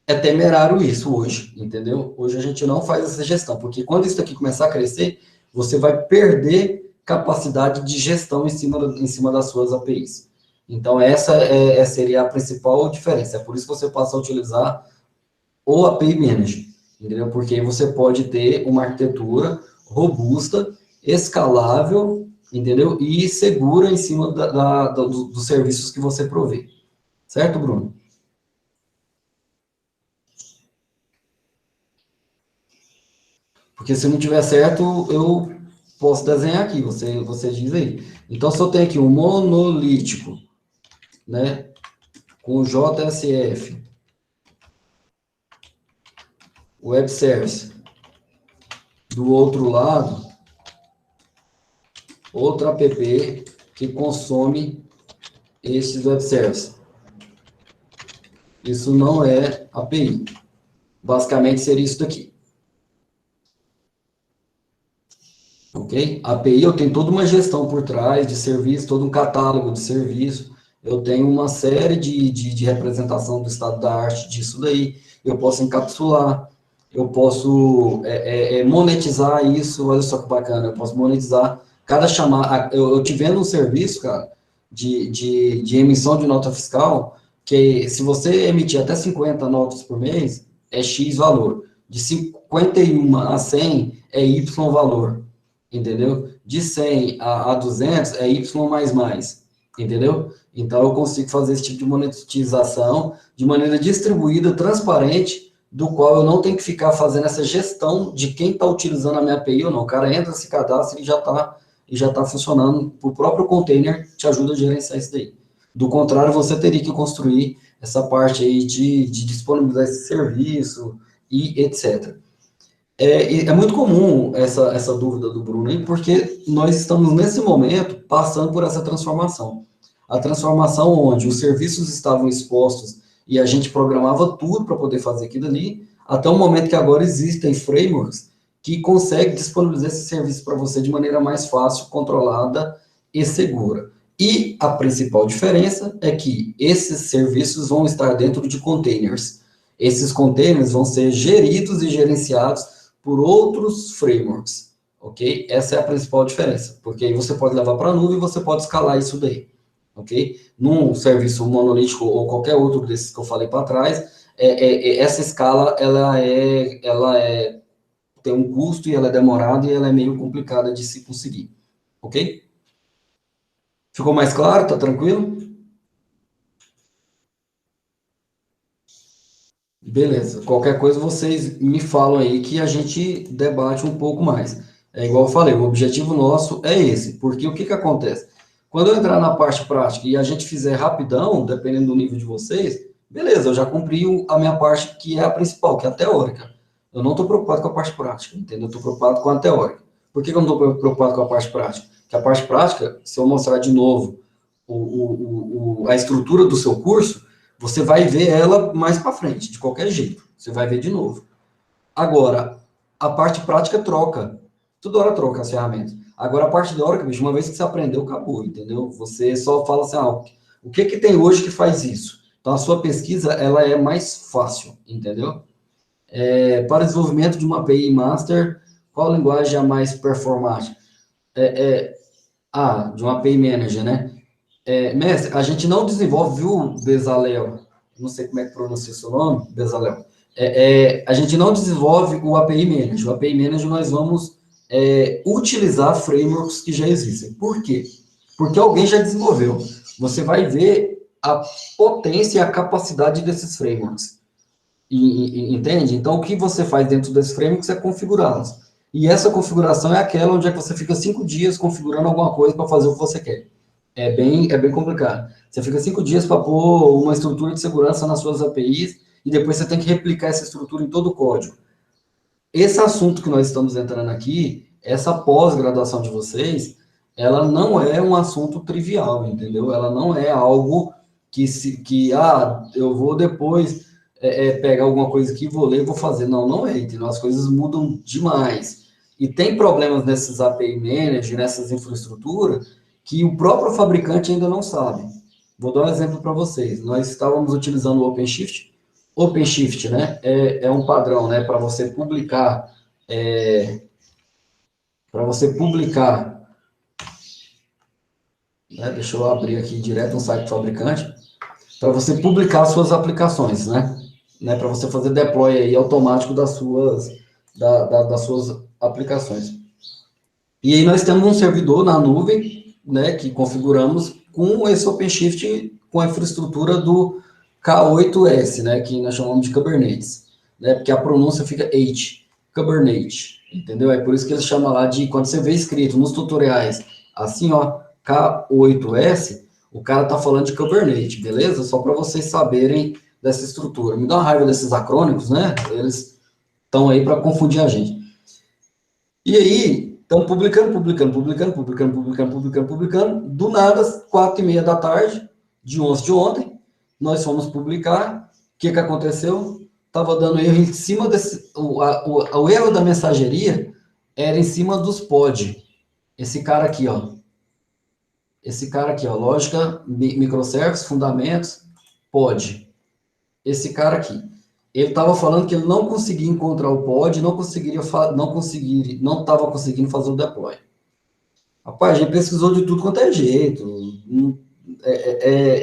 é temerário isso hoje, entendeu? Hoje a gente não faz essa gestão, porque quando isso aqui começar a crescer, você vai perder capacidade de gestão em cima das suas APIs. Então, essa seria a principal diferença. É por isso que você passa a utilizar o API Manager, entendeu? Porque você pode ter uma arquitetura robusta, escalável, entendeu? E segura em cima dos serviços que você provê. Certo, Bruno? Porque se não tiver certo, eu posso desenhar aqui, você diz aí. Então, se eu tenho aqui um monolítico, né, com JSF, web service. Do outro lado, outra app que consome esses web services. Isso não é API. Basicamente seria isso daqui. Ok? API eu tenho toda uma gestão por trás de serviço, todo um catálogo de serviço. Eu tenho uma série de representação do estado da arte disso daí. Eu posso encapsular, eu posso monetizar isso. Olha só que bacana, eu posso monetizar cada chamada. Eu te vendo um serviço, cara, de emissão de nota fiscal, que se você emitir até 50 notas por mês, é X valor. De 51 a 100 é Y valor. Entendeu? De 100 a 200 é Y mais, entendeu? Então, eu consigo fazer esse tipo de monetização de maneira distribuída, transparente, do qual eu não tenho que ficar fazendo essa gestão de quem está utilizando a minha API ou não. O cara entra, se cadastra e já tá funcionando. O próprio container te ajuda a gerenciar isso daí. Do contrário, você teria que construir essa parte aí de disponibilizar esse serviço e etc. É muito comum essa dúvida do Bruno aí, porque nós estamos, nesse momento, passando por essa transformação. A transformação onde os serviços estavam expostos e a gente programava tudo para poder fazer aquilo ali, até o momento que agora existem frameworks que conseguem disponibilizar esse serviço para você de maneira mais fácil, controlada e segura. E a principal diferença é que esses serviços vão estar dentro de containers. Esses containers vão ser geridos e gerenciados por outros frameworks, ok? Essa é a principal diferença, porque aí você pode levar para a nuvem e você pode escalar isso daí, ok? Num serviço monolítico ou qualquer outro desses que eu falei para trás, essa escala, tem um custo e ela é demorada e ela é meio complicada de se conseguir, ok? Ficou mais claro? Tá tranquilo? Beleza. Qualquer coisa vocês me falam aí que a gente debate um pouco mais. É igual eu falei, o objetivo nosso é esse, porque o que que acontece? Quando eu entrar na parte prática e a gente fizer rapidão, dependendo do nível de vocês, beleza, eu já cumpri a minha parte que é a principal, que é a teórica. Eu não estou preocupado com a parte prática, entendeu? Eu estou preocupado com a teórica. Por que que eu não estou preocupado com a parte prática? Porque a parte prática, se eu mostrar de novo a estrutura do seu curso, você vai ver ela mais para frente, de qualquer jeito. Você vai ver de novo. Agora, a parte prática troca. Toda hora troca as ferramentas. Agora, a parte teórica, bicho, uma vez que você aprendeu, acabou, entendeu? Você só fala assim, o que que tem hoje que faz isso? Então, a sua pesquisa, ela é mais fácil, entendeu? Para desenvolvimento de uma API Master, qual linguagem é a mais performática? De uma API Manager, né? Mestre, a gente não desenvolve, viu, Bezalel? Não sei como é que pronuncia o seu nome, Bezalel. A gente não desenvolve o API Manager. O API Manager nós vamos utilizar frameworks que já existem. Por quê? Porque alguém já desenvolveu. Você vai ver a potência e a capacidade desses frameworks. Entende? Então, o que você faz dentro desses frameworks é configurá-los. E essa configuração é aquela onde você fica 5 dias configurando alguma coisa para fazer o que você quer. É bem complicado. Você fica 5 dias para pôr uma estrutura de segurança nas suas APIs e depois você tem que replicar essa estrutura em todo o código. Esse assunto que nós estamos entrando aqui, essa pós-graduação de vocês, ela não é um assunto trivial, entendeu? Ela não é algo eu vou depois pegar alguma coisa aqui, vou ler e vou fazer. Não é, entendeu? As coisas mudam demais. E tem problemas nesses API Manager, nessas infraestruturas, que o próprio fabricante ainda não sabe. Vou dar um exemplo para vocês. Nós estávamos utilizando o OpenShift. OpenShift, né, é um padrão, né, para você publicar, né, deixa eu abrir aqui direto no site do fabricante, para você publicar suas aplicações, né, para você fazer deploy aí automático das suas aplicações. E aí nós temos um servidor na nuvem, né, que configuramos com esse OpenShift, com a infraestrutura do K8S, né, que nós chamamos de Kubernetes, né, porque a pronúncia fica H, Kubernetes, entendeu? É por isso que eles chamam lá de, quando você vê escrito nos tutoriais, assim, ó, K8S, o cara tá falando de Kubernetes, beleza? Só para vocês saberem dessa estrutura. Me dá uma raiva desses acrônimos, né? Eles estão aí para confundir a gente. E aí, estão publicando. Do nada, 4h30 da tarde, de ontem, nós fomos publicar. O que aconteceu? Estava dando erro em cima desse... O erro da mensageria era em cima dos pod. Esse cara aqui, ó. Lógica, microservices, fundamentos, pod. Esse cara aqui. Ele estava falando que ele não conseguia encontrar o pod, não estava conseguindo fazer o deploy. Rapaz, a gente pesquisou de tudo quanto é jeito.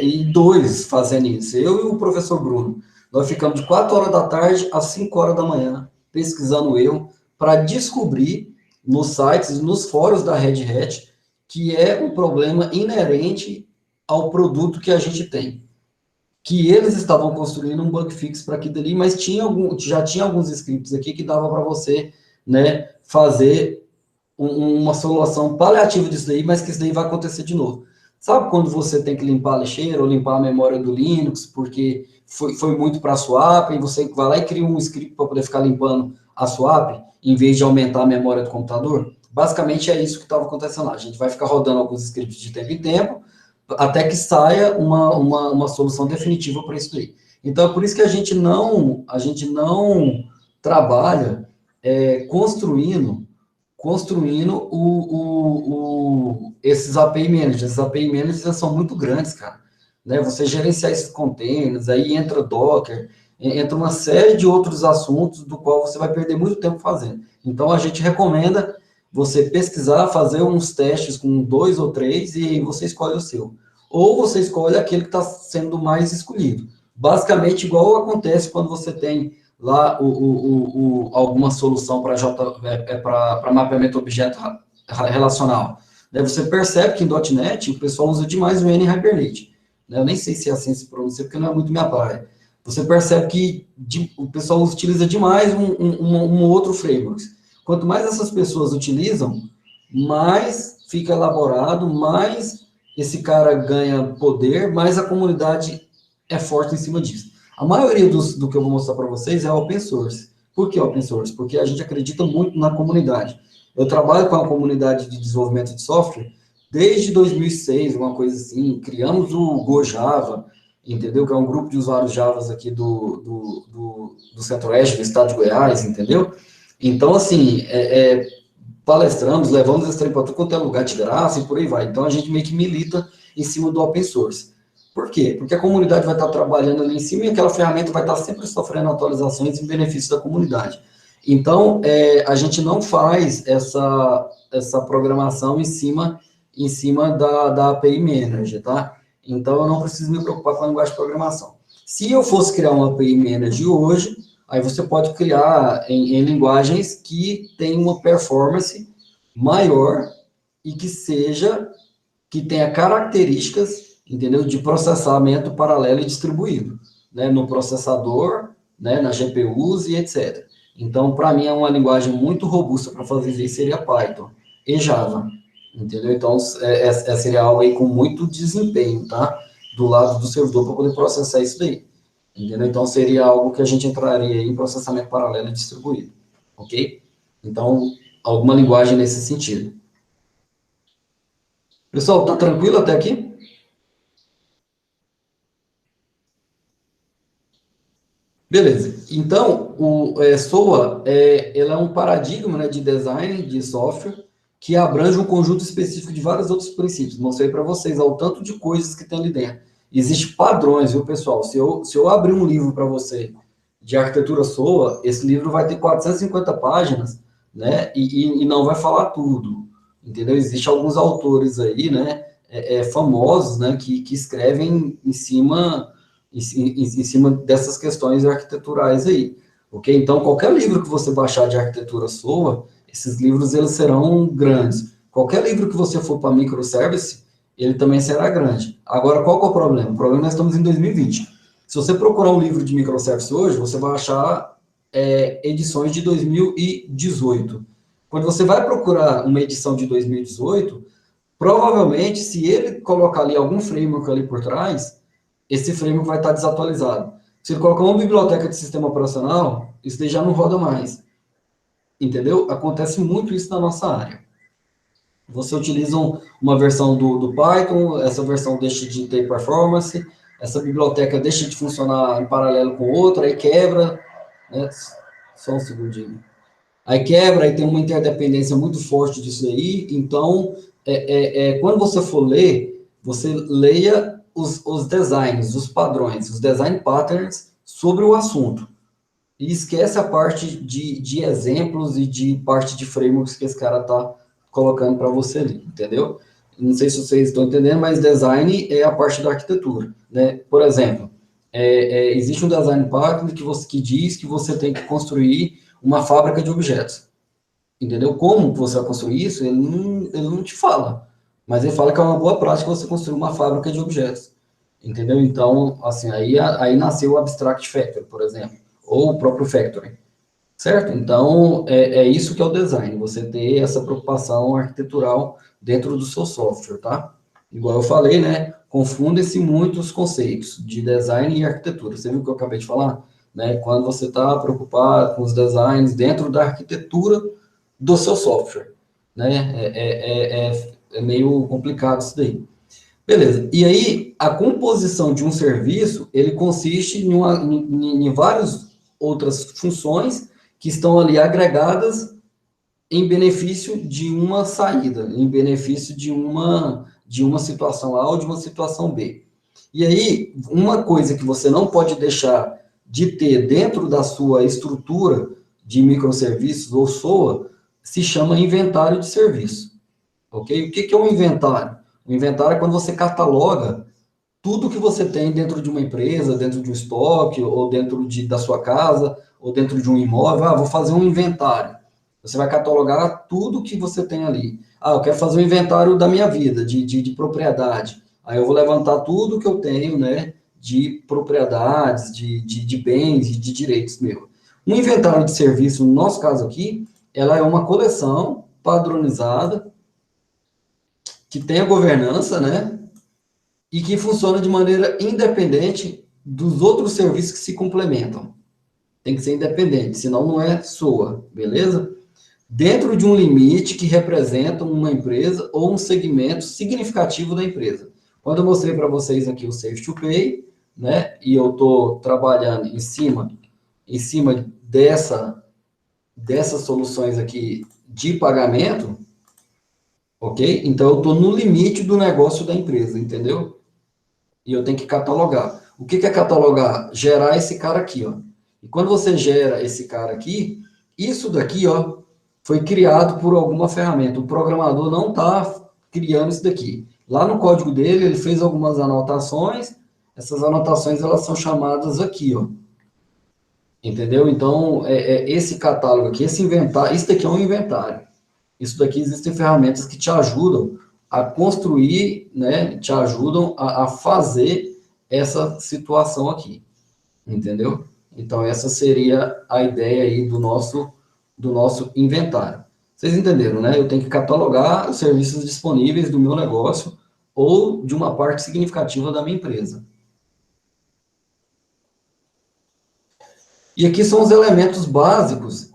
E dois fazendo isso, eu e o professor Bruno. Nós ficamos de 4 horas da tarde às 5 horas da manhã pesquisando o erro para descobrir nos sites, nos fóruns da Red Hat, que é um problema inerente ao produto que a gente tem. Que eles estavam construindo um bug fix para aquilo ali, mas já tinha alguns scripts aqui que dava para você, né, fazer uma solução paliativa disso daí, mas que isso daí vai acontecer de novo. Sabe quando você tem que limpar a lixeira ou limpar a memória do Linux, porque foi muito para a swap, e você vai lá e cria um script para poder ficar limpando a swap, em vez de aumentar a memória do computador? Basicamente é isso que estava acontecendo lá. A gente vai ficar rodando alguns scripts de tempo em tempo, até que saia uma solução definitiva para isso aí. Então, é por isso que a gente não trabalha construindo esses API Managers. Esses API Managers são muito grandes, cara. Né? Você gerenciar esses containers, aí entra Docker, entra uma série de outros assuntos do qual você vai perder muito tempo fazendo. Então, a gente recomenda você pesquisar, fazer uns testes com 2 ou 3 e você escolhe o seu. Ou você escolhe aquele que está sendo mais escolhido. Basicamente, igual acontece quando você tem lá alguma solução para mapeamento objeto relacional. Você percebe que em .NET o pessoal usa demais o N-Hibernate. Eu nem sei se é assim se pronuncia, porque não é muito minha praia. Você percebe que o pessoal utiliza demais um outro framework. Quanto mais essas pessoas utilizam, mais fica elaborado, mais esse cara ganha poder, mais a comunidade é forte em cima disso. A maioria do que eu vou mostrar para vocês é open source. Por que open source? Porque a gente acredita muito na comunidade. Eu trabalho com a comunidade de desenvolvimento de software desde 2006, uma coisa assim. Criamos o GoJava, entendeu? Que é um grupo de usuários Javas aqui do Centro-Oeste, do estado de Goiás, entendeu? Então, assim, palestramos, levamos esse trem para tudo quanto é lugar de graça e por aí vai. Então, a gente meio que milita em cima do open source. Por quê? Porque a comunidade vai estar trabalhando ali em cima e aquela ferramenta vai estar sempre sofrendo atualizações em benefício da comunidade. Então, a gente não faz essa programação em cima da API Manager, tá? Então, eu não preciso me preocupar com a linguagem de programação. Se eu fosse criar uma API Manager hoje, aí você pode criar em linguagens que tenham uma performance maior e que tenha características, entendeu, de processamento paralelo e distribuído, né, no processador, né, na GPUs e etc. Então, para mim, é uma linguagem muito robusta para fazer isso, seria Python e Java, entendeu? Então, seria algo aí com muito desempenho, tá? Do lado do servidor para poder processar isso daí. Entendeu? Então, seria algo que a gente entraria em processamento paralelo e distribuído, ok? Então, alguma linguagem nesse sentido. Pessoal, tá tranquilo até aqui? Beleza. Então, o SOA, ela é um paradigma, né, de design de software que abrange um conjunto específico de vários outros princípios. Mostrei para vocês ao tanto de coisas que tem ali dentro. Existem padrões, viu, pessoal? Se eu abrir um livro para você de arquitetura SOA, esse livro vai ter 450 páginas, né, e não vai falar tudo, entendeu? Existem alguns autores aí, né, famosos, né, que escrevem em cima dessas questões arquiteturais aí, ok? Então, qualquer livro que você baixar de arquitetura SOA, esses livros eles serão grandes. Qualquer livro que você for para microservice, ele também será grande. Agora, qual que é o problema? O problema é que nós estamos em 2020. Se você procurar um livro de microservice hoje, você vai achar edições de 2018. Quando você vai procurar uma edição de 2018, provavelmente, se ele colocar ali algum framework ali por trás, esse framework vai estar desatualizado. Se ele colocar uma biblioteca de sistema operacional, isso daí já não roda mais. Entendeu? Acontece muito isso na nossa área. Você utiliza uma versão do Python, essa versão deixa de ter performance, essa biblioteca deixa de funcionar em paralelo com outra, aí quebra, né? Só um segundinho. Aí quebra, aí tem uma interdependência muito forte disso aí. Então, quando você for ler, você leia os designs, os padrões, os design patterns sobre o assunto. E esquece a parte de exemplos e de parte de frameworks que esse cara está colocando para você ali, entendeu? Não sei se vocês estão entendendo, mas design é a parte da arquitetura, né? Por exemplo, existe um design pattern que diz que você tem que construir uma fábrica de objetos, entendeu? Como você vai construir isso, ele não te fala, mas ele fala que é uma boa prática você construir uma fábrica de objetos, entendeu? Então, assim, aí nasceu o Abstract Factory, por exemplo, ou o próprio Factory, certo? Então, é isso que é o design, você ter essa preocupação arquitetural dentro do seu software, tá? Igual eu falei, né? Confundem-se muito os conceitos de design e arquitetura. Você viu o que eu acabei de falar? Né? Quando você está preocupado com os designs dentro da arquitetura do seu software, né? É meio complicado isso daí. Beleza. E aí, a composição de um serviço, ele consiste em várias outras funções que estão ali agregadas em benefício de uma saída, em benefício de uma situação A ou de uma situação B. E aí, uma coisa que você não pode deixar de ter dentro da sua estrutura de microserviços ou SOA se chama inventário de serviço. Ok? O que é um inventário? O inventário é quando você cataloga tudo que você tem dentro de uma empresa, dentro de um estoque, ou dentro da sua casa, ou dentro de um imóvel. Ah, vou fazer um inventário. Você vai catalogar tudo que você tem ali. Ah, eu quero fazer um inventário da minha vida, de propriedade. Aí eu vou levantar tudo que eu tenho, né, de propriedades, de bens e de direitos meus. Um inventário de serviço, no nosso caso aqui, ela é uma coleção padronizada que tem a governança, né? E que funciona de maneira independente dos outros serviços que se complementam. Tem que ser independente, senão não é SOA, beleza? Dentro de um limite que representa uma empresa ou um segmento significativo da empresa. Quando eu mostrei para vocês aqui o Safe to Pay, né? E eu estou trabalhando em cima dessas soluções aqui de pagamento, ok? Então, eu estou no limite do negócio da empresa, entendeu? E eu tenho que catalogar. O que é catalogar? Gerar esse cara aqui, ó. E quando você gera esse cara aqui, isso daqui, ó, foi criado por alguma ferramenta. O programador não está criando isso daqui. Lá no código dele, ele fez algumas anotações. Essas anotações, elas são chamadas aqui, ó. Entendeu? Então, esse catálogo aqui, esse inventário, isso daqui é um inventário. Isso daqui existem ferramentas que te ajudam a construir, né, te ajudam a fazer essa situação aqui, entendeu? Então, essa seria a ideia aí do nosso inventário. Vocês entenderam, né? Eu tenho que catalogar os serviços disponíveis do meu negócio ou de uma parte significativa da minha empresa. E aqui são os elementos básicos,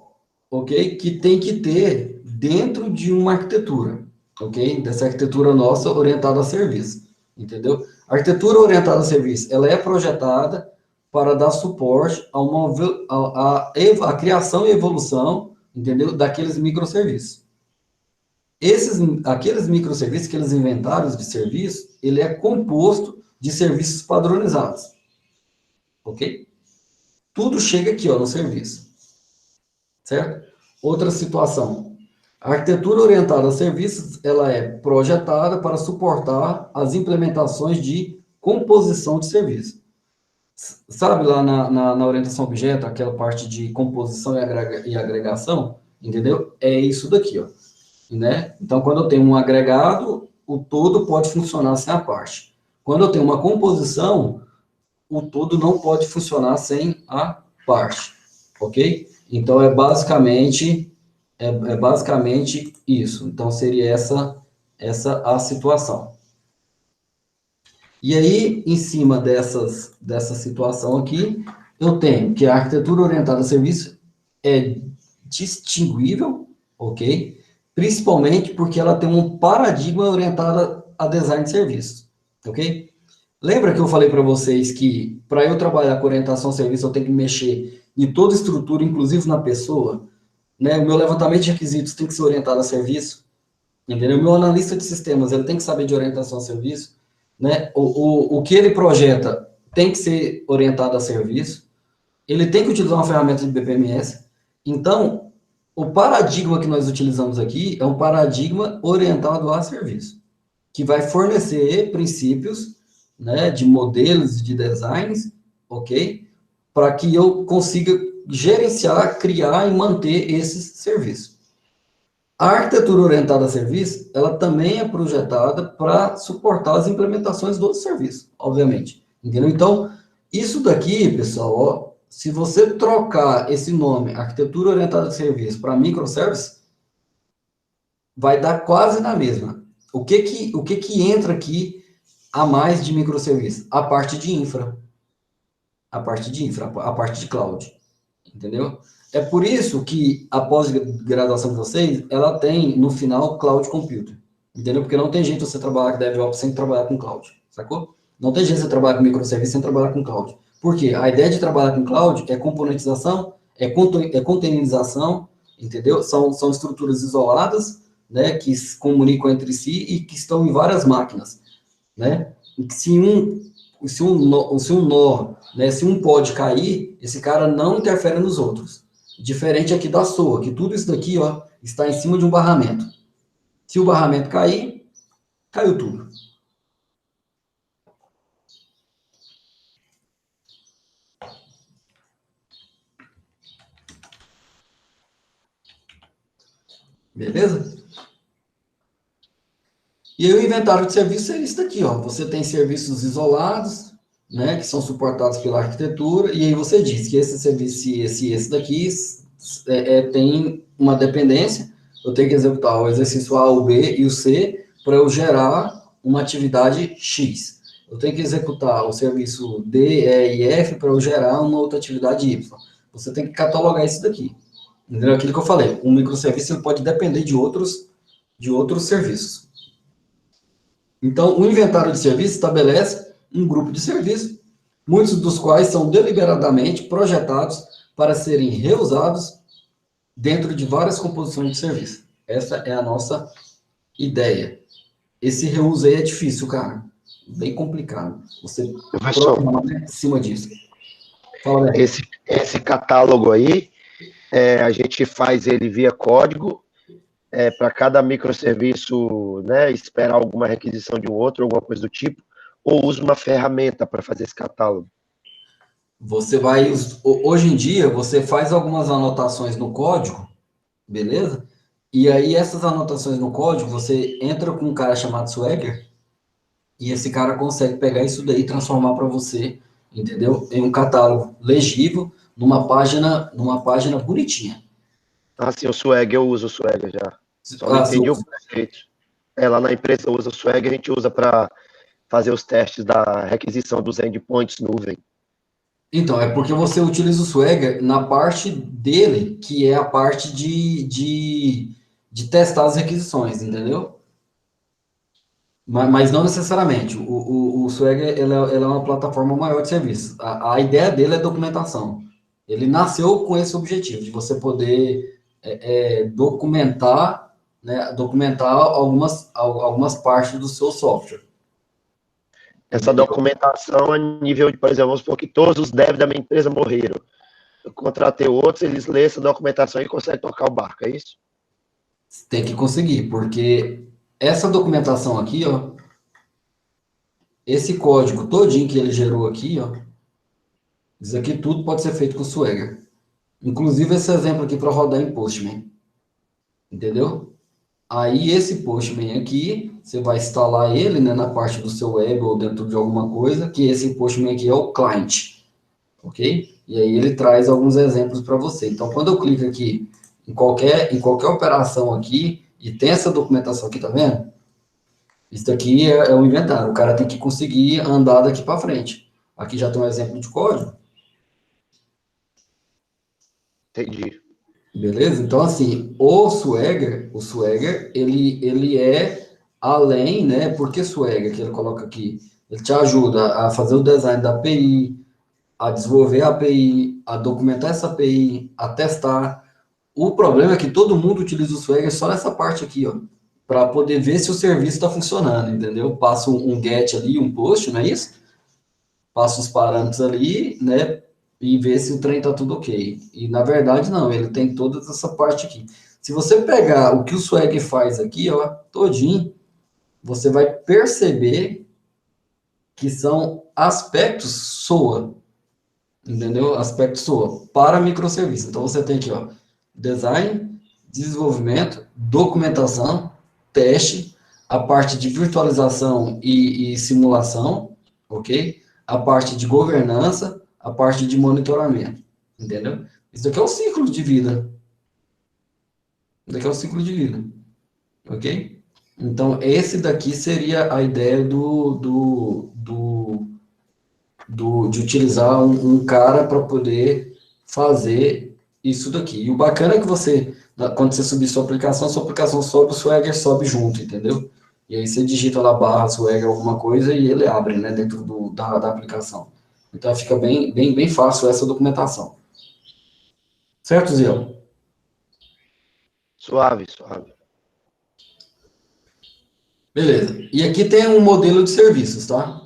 ok? Que tem que ter dentro de uma arquitetura, ok? Dessa arquitetura nossa orientada a serviço, entendeu? A arquitetura orientada a serviço, ela é projetada para dar suporte a criação e evolução, entendeu? Daqueles microserviços. Aqueles microserviços, aqueles inventários de serviço, ele é composto de serviços padronizados, ok? Tudo chega aqui, ó, no serviço, certo? Outra situação. A arquitetura orientada a serviços, ela é projetada para suportar as implementações de composição de serviço. Sabe lá na orientação a objeto, aquela parte de composição e agregação, entendeu? É isso daqui, ó, né? Então, quando eu tenho um agregado, o todo pode funcionar sem a parte. Quando eu tenho uma composição, o todo não pode funcionar sem a parte, ok? Então, é basicamente isso. Então, seria essa a situação. E aí, em cima dessa situação aqui, eu tenho que a arquitetura orientada a serviço é distinguível, ok? Principalmente porque ela tem um paradigma orientado a design de serviços, ok? Lembra que eu falei para vocês que para eu trabalhar com orientação a serviço eu tenho que mexer em toda a estrutura, inclusive na pessoa, né? O meu levantamento de requisitos tem que ser orientado a serviço, entendeu? O meu analista de sistemas, ele tem que saber de orientação a serviço, né? O que ele projeta tem que ser orientado a serviço, ele tem que utilizar uma ferramenta de BPMS. Então, o paradigma que nós utilizamos aqui é um paradigma orientado a serviço, que vai fornecer princípios, né, de modelos, de designs, ok? Para que eu consiga gerenciar, criar e manter esses serviços. A arquitetura orientada a serviço, ela também é projetada para suportar as implementações do serviço, obviamente. Entendeu? Então, isso daqui, pessoal, ó, se você trocar esse nome, arquitetura orientada a serviço, para microservice, vai dar quase na mesma. O que que entra aqui a mais de microserviço? A parte de infra. A parte de infra, a parte de cloud. Entendeu? É por isso que a pós-graduação de vocês, ela tem, no final, cloud computer. Entendeu? Porque não tem jeito você trabalhar com DevOps sem trabalhar com cloud. Sacou? Não tem jeito você trabalhar com microserviço sem trabalhar com cloud. Por quê? A ideia de trabalhar com cloud é componentização, é containerização, entendeu? São estruturas isoladas, né, que se comunicam entre si e que estão em várias máquinas, né? Se um nó, né, se um pode cair, esse cara não interfere nos outros. Diferente aqui da SOA, que tudo isso daqui, ó, está em cima de um barramento. Se o barramento cair, caiu tudo. Beleza? E aí o inventário de serviços é isso daqui, ó. Você tem serviços isolados, né, que são suportados pela arquitetura, e aí você diz que esse serviço, esse daqui, tem uma dependência, eu tenho que executar o exercício A, o B e o C para eu gerar uma atividade X. Eu tenho que executar o serviço D, E e F para eu gerar uma outra atividade Y. Você tem que catalogar isso daqui. Entendeu? Aquilo que eu falei, um microserviço ele pode depender de outros serviços. Então, o inventário de serviços estabelece um grupo de serviços, muitos dos quais são deliberadamente projetados para serem reusados dentro de várias composições de serviço. Essa é a nossa ideia. Esse reuso aí é difícil, cara. Bem complicado. Você programar em cima disso. Fala, esse catálogo aí, a gente faz ele via código, para cada microserviço, né, esperar alguma requisição de um outro, alguma coisa do tipo, ou usa uma ferramenta para fazer esse catálogo? Você vai, hoje em dia, você faz algumas anotações no código, beleza? E aí, essas anotações no código, você entra com um cara chamado Swagger, e esse cara consegue pegar isso daí e transformar para você, entendeu? Em um catálogo legível, numa página bonitinha. Ah, sim, o Swagger, eu uso o Swagger já. Só não entendi o conceito. Lá na empresa eu uso o Swagger, a gente usa para fazer os testes da requisição dos endpoints nuvem. Então, é porque você utiliza o Swagger na parte dele, que é a parte de testar as requisições, entendeu? Mas não necessariamente. O Swagger ele é uma plataforma maior de serviço. A ideia dele é documentação. Ele nasceu com esse objetivo, de você poder documentar, né, documentar algumas partes do seu software. Essa documentação a nível de, por exemplo, vamos supor que todos os devs da minha empresa morreram. Eu contratei outros, eles lêem essa documentação e conseguem tocar o barco, é isso? Tem que conseguir, porque essa documentação aqui, ó, esse código todinho que ele gerou aqui, ó, isso aqui tudo pode ser feito com Swagger. Inclusive esse exemplo aqui para rodar em Postman. Entendeu? Aí esse Postman aqui, você vai instalar ele, né, na parte do seu web ou dentro de alguma coisa, que esse Postman aqui é o client, ok? E aí ele traz alguns exemplos para você. Então, quando eu clico aqui em qualquer operação aqui, e tem essa documentação aqui, tá vendo? Isso aqui é um inventário. O cara tem que conseguir andar daqui para frente. Aqui já tem um exemplo de código. Entendi. Beleza? Então, assim, o Swagger, ele é além, né? Por que Swagger, que ele coloca aqui? Ele te ajuda a fazer o design da API, a desenvolver a API, a documentar essa API, a testar. O problema é que todo mundo utiliza o Swagger só nessa parte aqui, ó, para poder ver se o serviço está funcionando, entendeu? Passa um get ali, um post, não é isso? Passa os parâmetros ali, né? E vê se o trem tá tudo ok. E na verdade, não, ele tem toda essa parte aqui. Se você pegar o que o Swag faz aqui, ó, todinho, você vai perceber que são aspectos SOA, entendeu? Aspectos SOA para microserviços. Então você tem aqui, ó, design, desenvolvimento, documentação, teste, a parte de virtualização e simulação, ok? A parte de governança, a parte de monitoramento, entendeu? Isso aqui é o ciclo de vida. Isso aqui é o ciclo de vida, ok? Então, esse daqui seria a ideia de utilizar um cara para poder fazer isso daqui. E o bacana é que você, quando você subir sua aplicação sobe, o Swagger sobe junto, entendeu? E aí você digita lá barra Swagger alguma coisa e ele abre, né, dentro da aplicação. Então fica bem fácil essa documentação. Certo, Zé? Suave, suave. Beleza. E aqui tem um modelo de serviços, tá?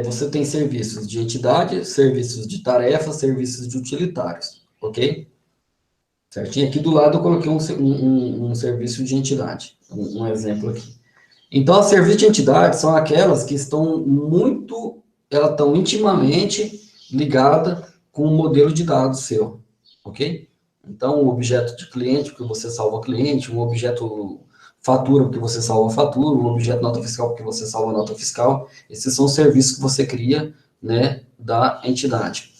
Você tem serviços de entidade, serviços de tarefas, serviços de utilitários, ok? Certinho? Aqui do lado eu coloquei um serviço de entidade, um exemplo aqui. Então, as serviços de entidade são aquelas que elas estão intimamente ligadas com o modelo de dados seu, ok? Então, um objeto de cliente, porque você salva cliente, um objeto fatura, porque você salva fatura, um objeto nota fiscal, porque você salva nota fiscal. Esses são os serviços que você cria, né, da entidade.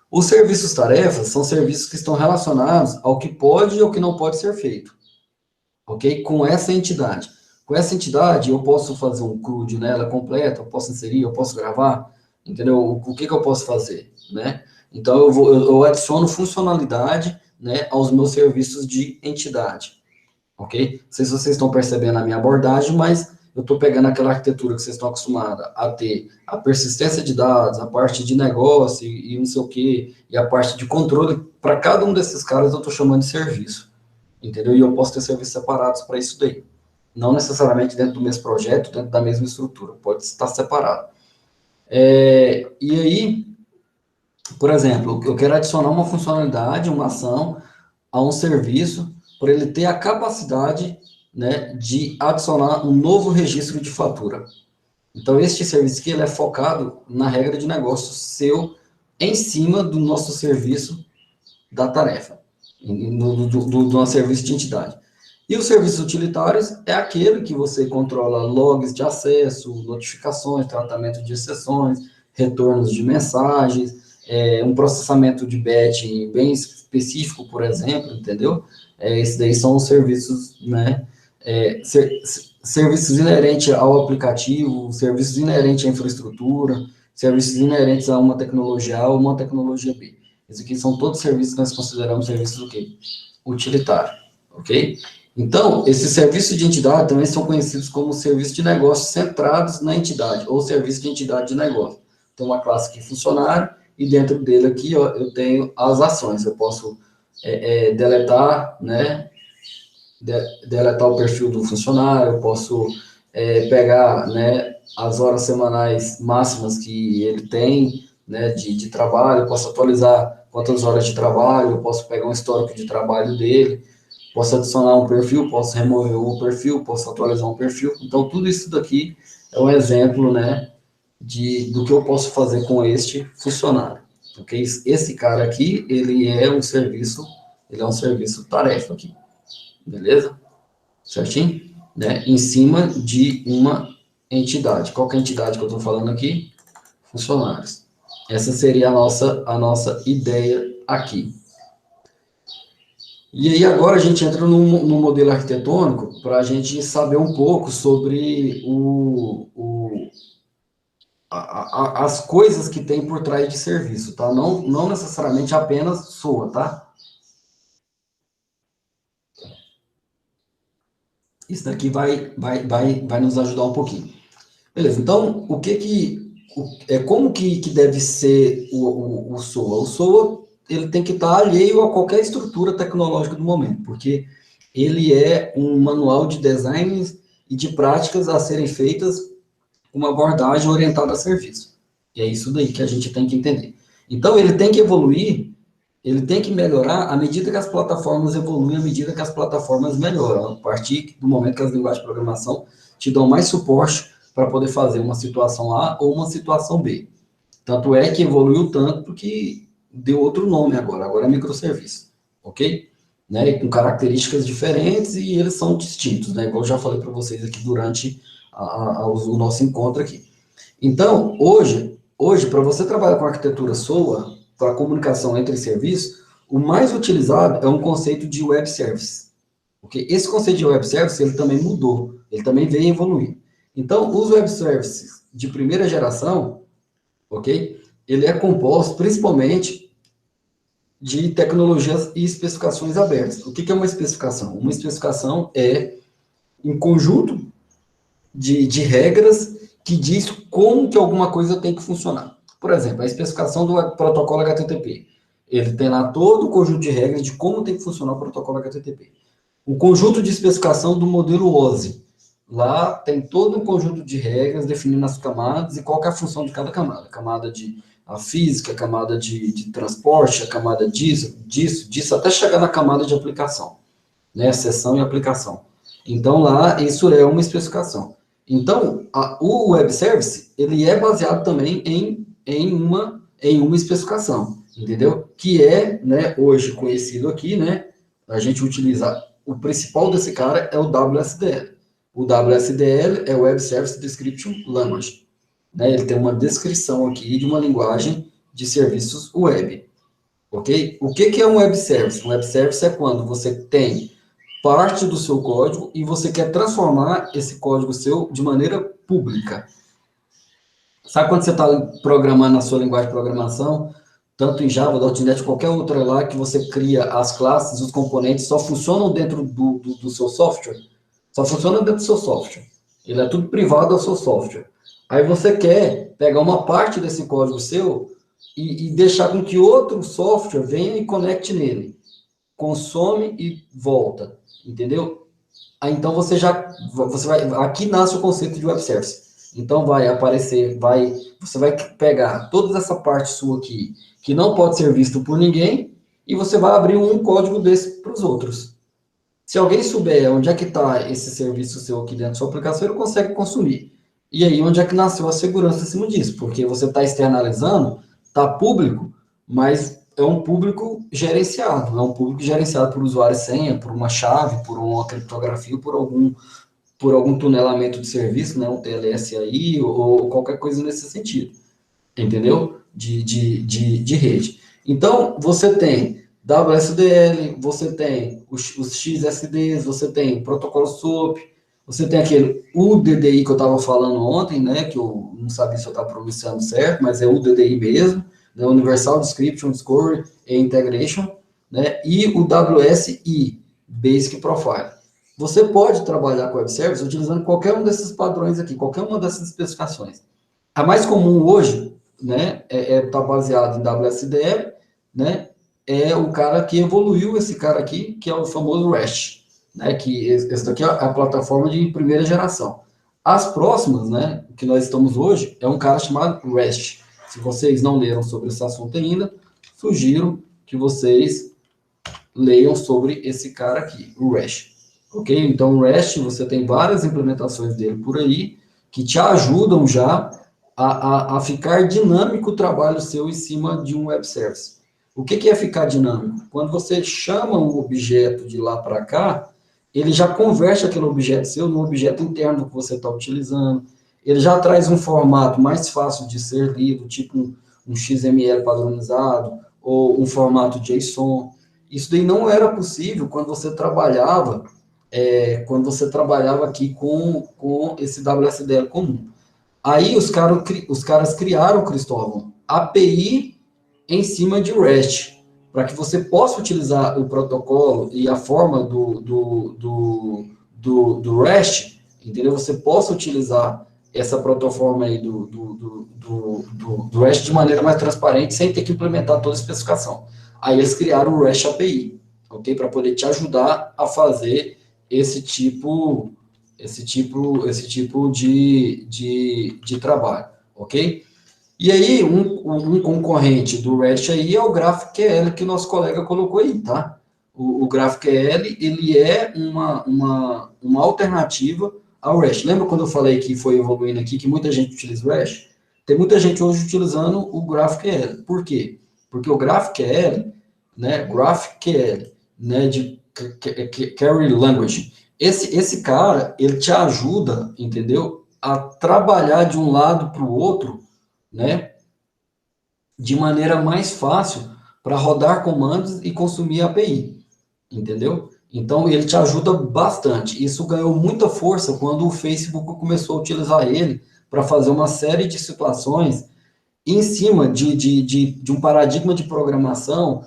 Os serviços tarefas são serviços que estão relacionados ao que pode e ao que não pode ser feito, ok? Com essa entidade. Com essa entidade, eu posso fazer um CRUD nela completa, eu posso inserir, eu posso gravar, entendeu? O que eu posso fazer, né? Então, eu adiciono funcionalidade, né, aos meus serviços de entidade, ok? Não sei se vocês estão percebendo a minha abordagem, mas eu estou pegando aquela arquitetura que vocês estão acostumados a ter, a persistência de dados, a parte de negócio e não sei o quê, e a parte de controle, para cada um desses caras eu estou chamando de serviço, entendeu? E eu posso ter serviços separados para isso daí. Não necessariamente dentro do mesmo projeto, dentro da mesma estrutura, pode estar separado. E aí, por exemplo, eu quero adicionar uma funcionalidade, uma ação a um serviço para ele ter a capacidade, né, de adicionar um novo registro de fatura. Então, este serviço aqui ele é focado na regra de negócio seu em cima do nosso serviço da tarefa, do nosso serviço de entidade. E os serviços utilitários é aquele que você controla logs de acesso, notificações, tratamento de exceções, retornos de mensagens, um processamento de batch bem específico, por exemplo, entendeu? Esses daí são os serviços, né? Serviços inerentes ao aplicativo, serviços inerentes à infraestrutura, serviços inerentes a uma tecnologia A ou uma tecnologia B. Esses aqui são todos serviços que nós consideramos serviços do quê? Utilitário, ok? Então, esses serviços de entidade também são conhecidos como serviços de negócio centrados na entidade, ou serviço de entidade de negócio. Tem uma classe aqui, funcionário, e dentro dele aqui, ó, eu tenho as ações. Eu posso deletar, né, deletar o perfil do funcionário, eu posso pegar, né, as horas semanais máximas que ele tem, né, de trabalho, eu posso atualizar quantas horas de trabalho, eu posso pegar um histórico de trabalho dele, posso adicionar um perfil, posso remover um perfil, posso atualizar um perfil. Então, tudo isso daqui é um exemplo, né, do que eu posso fazer com este funcionário. Ok? Esse cara aqui, ele é um serviço tarefa aqui. Beleza? Certinho? Né? Em cima de uma entidade. Qual que é a entidade que eu estou falando aqui? Funcionários. Essa seria a nossa ideia aqui. E aí agora a gente entra no modelo arquitetônico para a gente saber um pouco sobre as coisas que tem por trás de serviço, tá? Não necessariamente apenas SOA, tá? Isso daqui vai nos ajudar um pouquinho. Beleza, então, como que deve ser o SOA? O SOA, ele tem que estar alheio a qualquer estrutura tecnológica do momento, porque ele é um manual de designs e de práticas a serem feitas com uma abordagem orientada a serviço. E é isso daí que a gente tem que entender. Então, ele tem que evoluir, ele tem que melhorar à medida que as plataformas evoluem, à medida que as plataformas melhoram, a partir do momento que as linguagens de programação te dão mais suporte para poder fazer uma situação A ou uma situação B. Tanto é que evoluiu tanto que deu outro nome agora é microserviço, ok? Né? E com características diferentes e eles são distintos, né? Igual eu já falei para vocês aqui durante o nosso encontro aqui. Então, hoje para você trabalhar com arquitetura SOA, para comunicação entre serviços, o mais utilizado é um conceito de web service. Okay? Esse conceito de web service, ele também mudou, ele também veio evoluir. Então, os web services de primeira geração, ok? Ele é composto principalmente de tecnologias e especificações abertas. O que é uma especificação? Uma especificação é um conjunto de regras que diz como que alguma coisa tem que funcionar. Por exemplo, a especificação do protocolo HTTP. Ele tem lá todo o conjunto de regras de como tem que funcionar o protocolo HTTP. O conjunto de especificação do modelo OSI. Lá tem todo um conjunto de regras definindo as camadas e qual é a função de cada camada. Camada de a física, camada de transporte, a camada disso, até chegar na camada de aplicação, né? Seção e aplicação. Então, lá, isso é uma especificação. Então, o web service, ele é baseado também em uma especificação, entendeu? Que é, né, hoje conhecido aqui, né, a gente utiliza, o principal desse cara é o WSDL. O WSDL é o Web Service Description Language, né? Ele tem uma descrição aqui de uma linguagem de serviços web, ok? O que é um web service? Um web service é quando você tem parte do seu código e você quer transformar esse código seu de maneira pública. Sabe quando você está programando a sua linguagem de programação, tanto em Java, .NET, qualquer outra lá, que você cria as classes, os componentes, só funcionam dentro do seu software? Só funciona dentro do seu software. Ele é tudo privado ao seu software. Aí você quer pegar uma parte desse código seu e deixar com que outro software venha e conecte nele. Consome e volta. Entendeu? Aí, então você vai, aqui nasce o conceito de web service. Então vai aparecer, você vai pegar toda essa parte sua aqui, que não pode ser visto por ninguém, e você vai abrir um código desse para os outros. Se alguém souber onde é que está esse serviço seu aqui dentro da sua aplicação, ele consegue consumir. E aí, onde é que nasceu a segurança em cima disso? Porque você está externalizando, está público, mas é um público gerenciado. É um público gerenciado por usuário e senha, por uma chave, por uma criptografia, por algum tunelamento de serviço, né, um TLS aí, ou qualquer coisa nesse sentido. Entendeu? De rede. Então, você tem WSDL, você tem os XSDs, você tem protocolo SOAP, você tem aquele UDDI que eu estava falando ontem, né, que eu não sabia se eu estava pronunciando certo, mas é UDDI mesmo, né, Universal Description, Discovery e Integration, né, e o WSI, Basic Profile. Você pode trabalhar com Web Service utilizando qualquer um desses padrões aqui, qualquer uma dessas especificações. A mais comum hoje, né, tá baseado em WSDL, né, é o cara que evoluiu esse cara aqui, que é o famoso REST, né, que esse daqui é a plataforma de primeira geração. As próximas, né, que nós estamos hoje, é um cara chamado REST. Se vocês não leram sobre esse assunto ainda, sugiro que vocês leiam sobre esse cara aqui, o REST. Ok? Então, o REST, você tem várias implementações dele por aí, que te ajudam já a ficar dinâmico o trabalho seu em cima de um web service. O que é ficar dinâmico? Quando você chama um objeto de lá para cá, ele já converte aquele objeto seu no objeto interno que você está utilizando, ele já traz um formato mais fácil de ser lido, tipo um XML padronizado, ou um formato JSON. Isso daí não era possível quando você trabalhava aqui com esse WSDL comum. Aí os caras criaram, Cristóvão, API em cima de REST, para que você possa utilizar o protocolo e a forma do do REST, entendeu? Você possa utilizar essa plataforma aí do REST de maneira mais transparente, sem ter que implementar toda a especificação. Aí eles criaram o REST API, ok? Para poder te ajudar a fazer esse tipo de trabalho, ok? E aí, um concorrente do REST aí é o GraphQL que o nosso colega colocou aí, tá? O GraphQL, ele é uma alternativa ao REST. Lembra quando eu falei que foi evoluindo aqui, que muita gente utiliza o REST? Tem muita gente hoje utilizando o GraphQL. Por quê? Porque o GraphQL, né, de Query Language, esse cara, ele te ajuda, entendeu? A trabalhar de um lado para o outro, né, de maneira mais fácil para rodar comandos e consumir API, entendeu? Então, ele te ajuda bastante. Isso ganhou muita força quando o Facebook começou a utilizar ele para fazer uma série de situações em cima de um paradigma de programação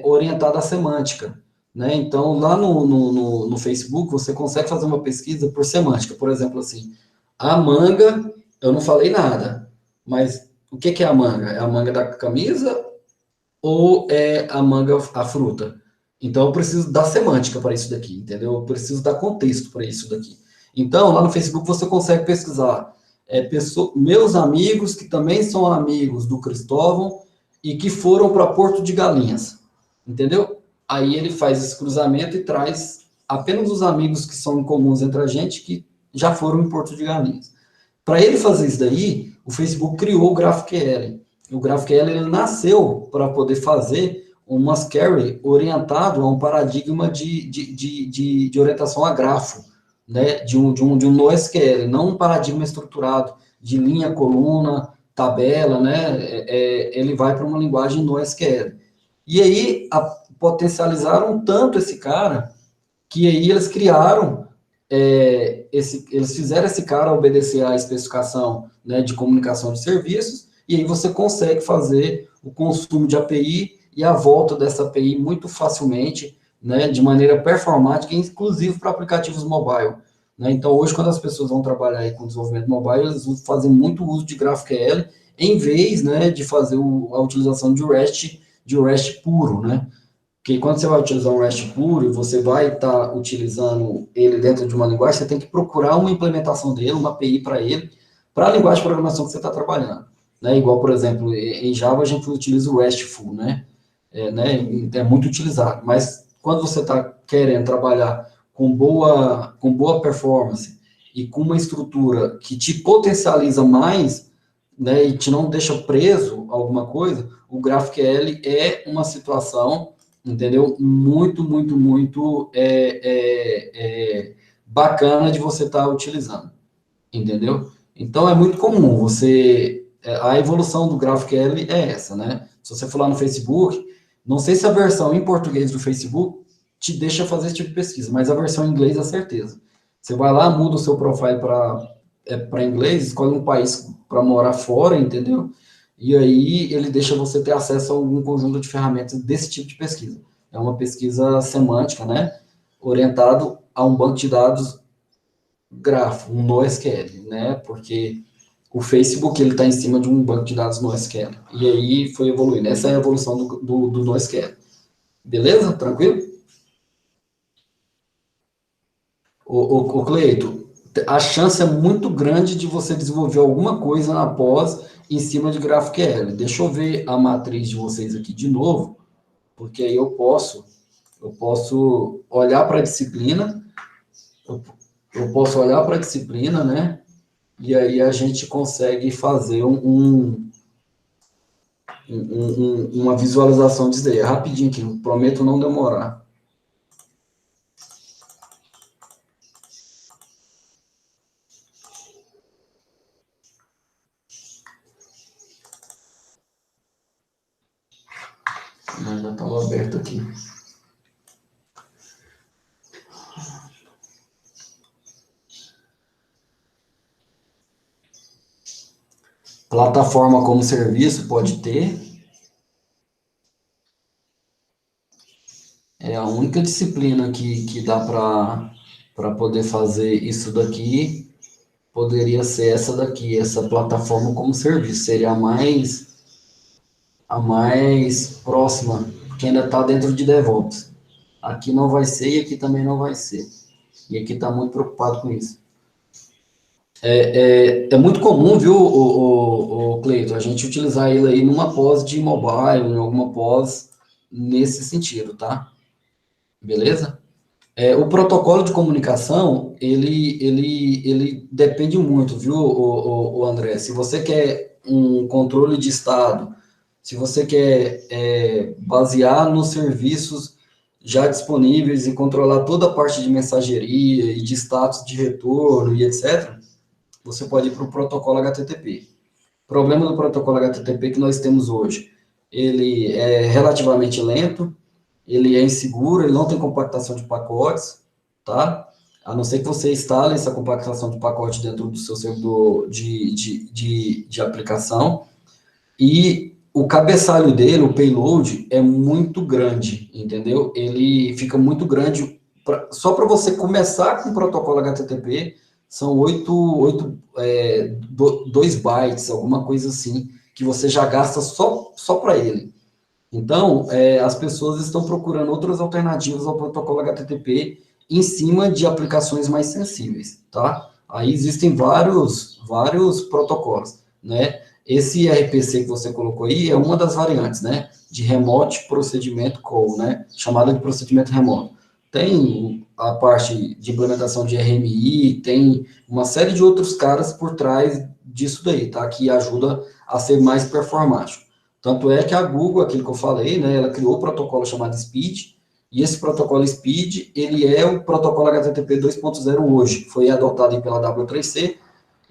orientado à semântica, né? Então, lá no Facebook, você consegue fazer uma pesquisa por semântica. Por exemplo, assim, a manga, eu não falei nada, mas o que é a manga? É a manga da camisa ou é a manga, a fruta? Então, eu preciso da semântica para isso daqui, entendeu? Eu preciso dar contexto para isso daqui. Então, lá no Facebook, você consegue pesquisar meus amigos, que também são amigos do Cristóvão, e que foram para Porto de Galinhas, entendeu? Aí ele faz esse cruzamento e traz apenas os amigos que são comuns entre a gente, que já foram em Porto de Galinhas. Para ele fazer isso daí, o Facebook criou o GraphQL. O GraphQL ele nasceu para poder fazer umas query orientado a um paradigma de orientação a grafo, né, de um NoSQL, não um paradigma estruturado de linha, coluna, tabela, né, ele vai para uma linguagem NoSQL. E aí, potencializaram tanto esse cara, que aí eles criaram, eles fizeram esse cara obedecer à especificação, né, de comunicação de serviços, e aí você consegue fazer o consumo de API e a volta dessa API muito facilmente, né, de maneira performática, inclusive para aplicativos mobile. Né? Então, hoje, quando as pessoas vão trabalhar aí com desenvolvimento mobile, eles fazem muito uso de GraphQL, em vez, né, de fazer a utilização de REST puro, né? Porque quando você vai utilizar um REST puro e você vai estar utilizando ele dentro de uma linguagem, você tem que procurar uma implementação dele, uma API para ele, para a linguagem de programação que você está trabalhando. Né? Igual, por exemplo, em Java a gente utiliza o RESTful, né? É muito utilizado. Mas quando você está querendo trabalhar com boa performance e com uma estrutura que te potencializa mais, né, e te não deixa preso a alguma coisa, o GraphQL é uma situação, entendeu? Muito bacana de você estar utilizando, entendeu? Então, é muito comum a evolução do GraphQL é essa, né? Se você for lá no Facebook, não sei se a versão em português do Facebook te deixa fazer esse tipo de pesquisa, mas a versão em inglês é certeza. Você vai lá, muda o seu profile para inglês, escolhe um país para morar fora, entendeu? E aí ele deixa você ter acesso a algum conjunto de ferramentas desse tipo de pesquisa. É uma pesquisa semântica, né? Orientado a um banco de dados grafo, um NoSQL, né? Porque o Facebook ele está em cima de um banco de dados NoSQL. E aí foi evoluindo. Essa é a evolução do NoSQL. Beleza? Tranquilo? O Cleito, a chance é muito grande de você desenvolver alguma coisa na pós em cima de GraphQL. Deixa eu ver a matriz de vocês aqui de novo, porque aí eu posso olhar para a disciplina, eu posso olhar para a disciplina, né? E aí a gente consegue fazer uma visualização disso daí. É rapidinho aqui, prometo não demorar. Mas já estava aberto aqui. Plataforma como serviço pode ter. É a única disciplina que dá para poder fazer isso daqui, poderia ser essa daqui, essa plataforma como serviço, seria a mais próxima, porque ainda está dentro de DevOps. Aqui não vai ser e aqui também não vai ser. E aqui está muito preocupado com isso. É muito comum, viu, o Cleiton, a gente utilizar ele aí numa pós de mobile, em alguma pós nesse sentido, tá? Beleza? O protocolo de comunicação, ele depende muito, viu, o André? Se você quer um controle de estado, se você quer basear nos serviços já disponíveis e controlar toda a parte de mensageria e de status de retorno e etc., você pode ir para o protocolo HTTP. O problema do protocolo HTTP que nós temos hoje, ele é relativamente lento, ele é inseguro, ele não tem compactação de pacotes, tá? A não ser que você instale essa compactação de pacote dentro do seu servidor de aplicação. E o cabeçalho dele, o payload, é muito grande, entendeu? Ele fica muito grande. Só para você começar com o protocolo HTTP, são 2 bytes, alguma coisa assim, que você já gasta só para ele. Então, as pessoas estão procurando outras alternativas ao protocolo HTTP em cima de aplicações mais sensíveis, tá? Aí existem vários protocolos, né? Esse RPC que você colocou aí é uma das variantes, né? De Remote Procedimento Call, né? Chamada de procedimento remoto. Tem a parte de implementação de RMI, tem uma série de outros caras por trás disso daí, tá? Que ajuda a ser mais performático. Tanto é que a Google, aquilo que eu falei, né, ela criou o protocolo chamado SPID, e esse protocolo SPID, ele é o protocolo HTTP 2.0 hoje, foi adotado pela W3C,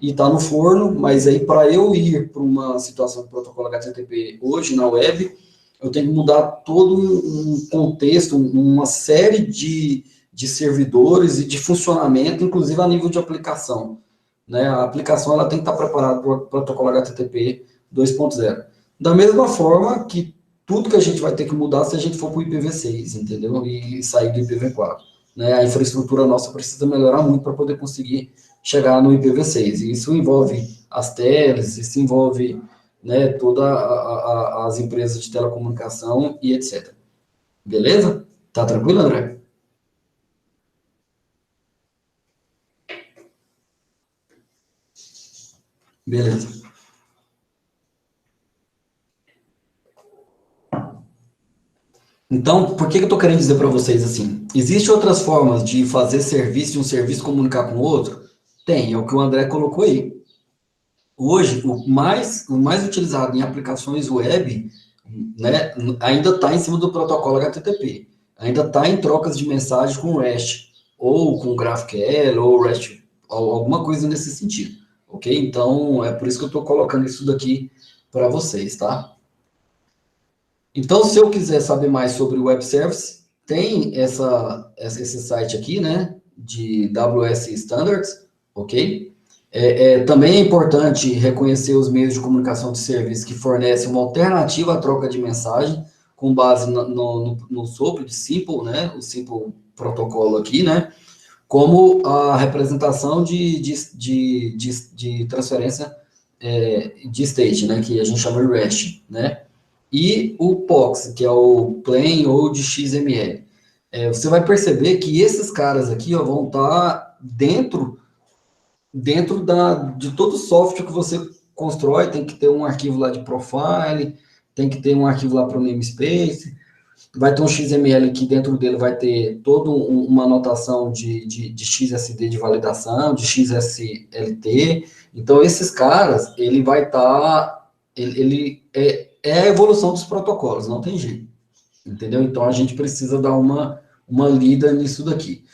e está no forno, mas aí para eu ir para uma situação de protocolo HTTP hoje na web, eu tenho que mudar todo um contexto, uma série de servidores e de funcionamento, inclusive a nível de aplicação. Né? A aplicação ela tem que estar preparada para o protocolo HTTP 2.0. Da mesma forma que tudo que a gente vai ter que mudar se a gente for para o IPv6, entendeu? E sair do IPv4. Né? A infraestrutura nossa precisa melhorar muito para poder conseguir chegar no IPv6. E isso envolve as teles, isso envolve, né, todas as empresas de telecomunicação e etc. Beleza? Tá tranquilo, André? Beleza. Então, por que eu estou querendo dizer para vocês assim? Existem outras formas de fazer serviço, de um serviço comunicar com o outro? Tem, é o que o André colocou aí. Hoje, o mais utilizado em aplicações web, né, ainda está em cima do protocolo HTTP. Ainda está em trocas de mensagem com REST, ou com GraphQL, ou REST, ou alguma coisa nesse sentido. Ok? Então, é por isso que eu estou colocando isso daqui para vocês, tá? Então, se eu quiser saber mais sobre o Web Service, tem esse site aqui, né, de WS Standards, ok? Também é importante reconhecer os meios de comunicação de serviço que fornecem uma alternativa à troca de mensagem, com base no SOAP de Simple, né, o Simple protocolo aqui, né, como a representação de transferência de state, né, que a gente chama de REST, né, e o POX, que é o Plain Old XML. Você vai perceber que esses caras aqui ó, vão estar dentro de todo o software que você constrói, tem que ter um arquivo lá de profile, tem que ter um arquivo lá para o namespace, vai ter um XML que dentro dele vai ter toda uma anotação de XSD de validação, de XSLT. Então, esses caras, ele vai estar... ele é a evolução dos protocolos, não tem jeito. Entendeu? Então, a gente precisa dar uma lida nisso daqui.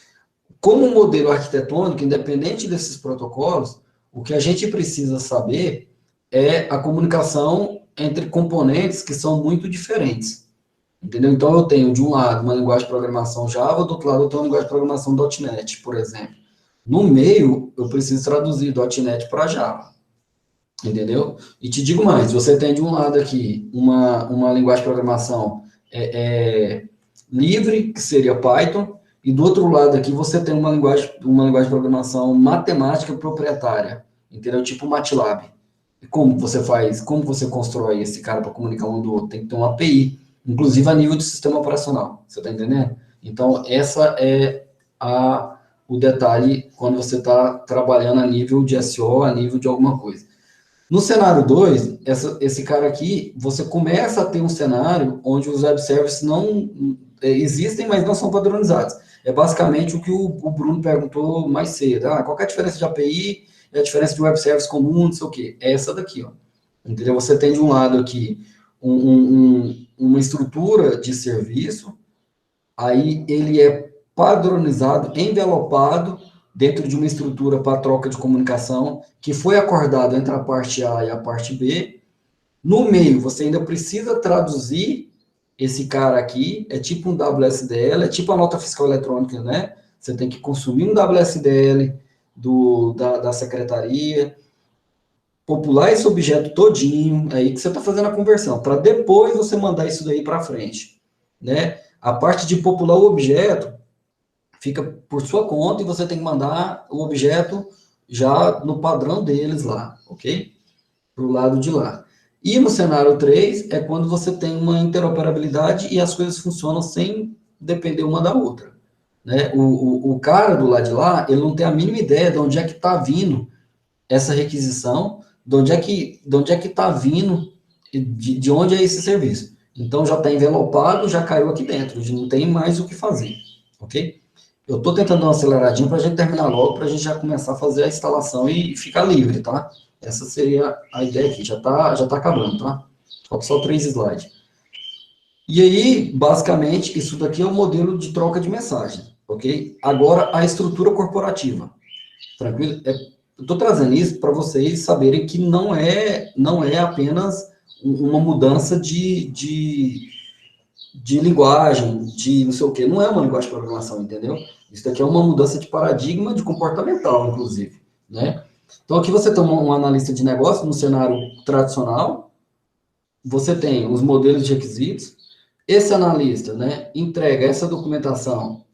Como modelo arquitetônico, independente desses protocolos, o que a gente precisa saber é a comunicação entre componentes que são muito diferentes. Entendeu? Então, eu tenho, de um lado, uma linguagem de programação Java, do outro lado, eu tenho uma linguagem de programação .NET, por exemplo. No meio, eu preciso traduzir .NET para Java. Entendeu? E te digo mais, você tem de um lado aqui uma linguagem de programação livre, que seria Python, e do outro lado aqui você tem uma linguagem de programação matemática proprietária, entendeu? Tipo MATLAB. E como você faz, como você constrói esse cara para comunicar um do outro? Tem que ter uma API, inclusive a nível de sistema operacional, você está entendendo? Então, essa é o detalhe quando você está trabalhando a nível de SO, a nível de alguma coisa. No cenário 2, esse cara aqui, você começa a ter um cenário onde os web services não existem, mas não são padronizados. É basicamente o que o Bruno perguntou mais cedo. Qual que é a diferença de API e a diferença de web service comum, não sei o quê? É essa daqui, ó. Entendeu? Você tem de um lado aqui uma estrutura de serviço, aí ele é padronizado, envelopado dentro de uma estrutura para troca de comunicação que foi acordado entre a parte A e a parte B. No meio, você ainda precisa traduzir esse cara aqui, é tipo um WSDL, é tipo a nota fiscal eletrônica, né? Você tem que consumir um WSDL da secretaria, popular esse objeto todinho, aí que você está fazendo a conversão, para depois você mandar isso daí para frente, né? A parte de popular o objeto fica por sua conta e você tem que mandar o objeto já no padrão deles lá, ok? Para o lado de lá. E no cenário 3 é quando você tem uma interoperabilidade e as coisas funcionam sem depender uma da outra. Né? O cara do lado de lá, ele não tem a mínima ideia de onde é que está vindo essa requisição, de onde é que está vindo, de onde é esse serviço. Então já está envelopado, já caiu aqui dentro, não tem mais o que fazer, ok? Eu estou tentando dar uma aceleradinha para a gente terminar logo, para a gente já começar a fazer a instalação e ficar livre, tá? Essa seria a ideia aqui, já tá acabando, tá? Falta só 3 slides. E aí, basicamente, isso daqui é o modelo de troca de mensagem, ok? Agora, a estrutura corporativa, tranquilo? Eu estou trazendo isso para vocês saberem que não é apenas uma mudança de linguagem, de não sei o quê. Não é uma linguagem de programação, entendeu? Isso daqui é uma mudança de paradigma, de comportamental, inclusive, né? Então, aqui você tem um analista de negócio no cenário tradicional, você tem os modelos de requisitos, esse analista, né, entrega essa documentação,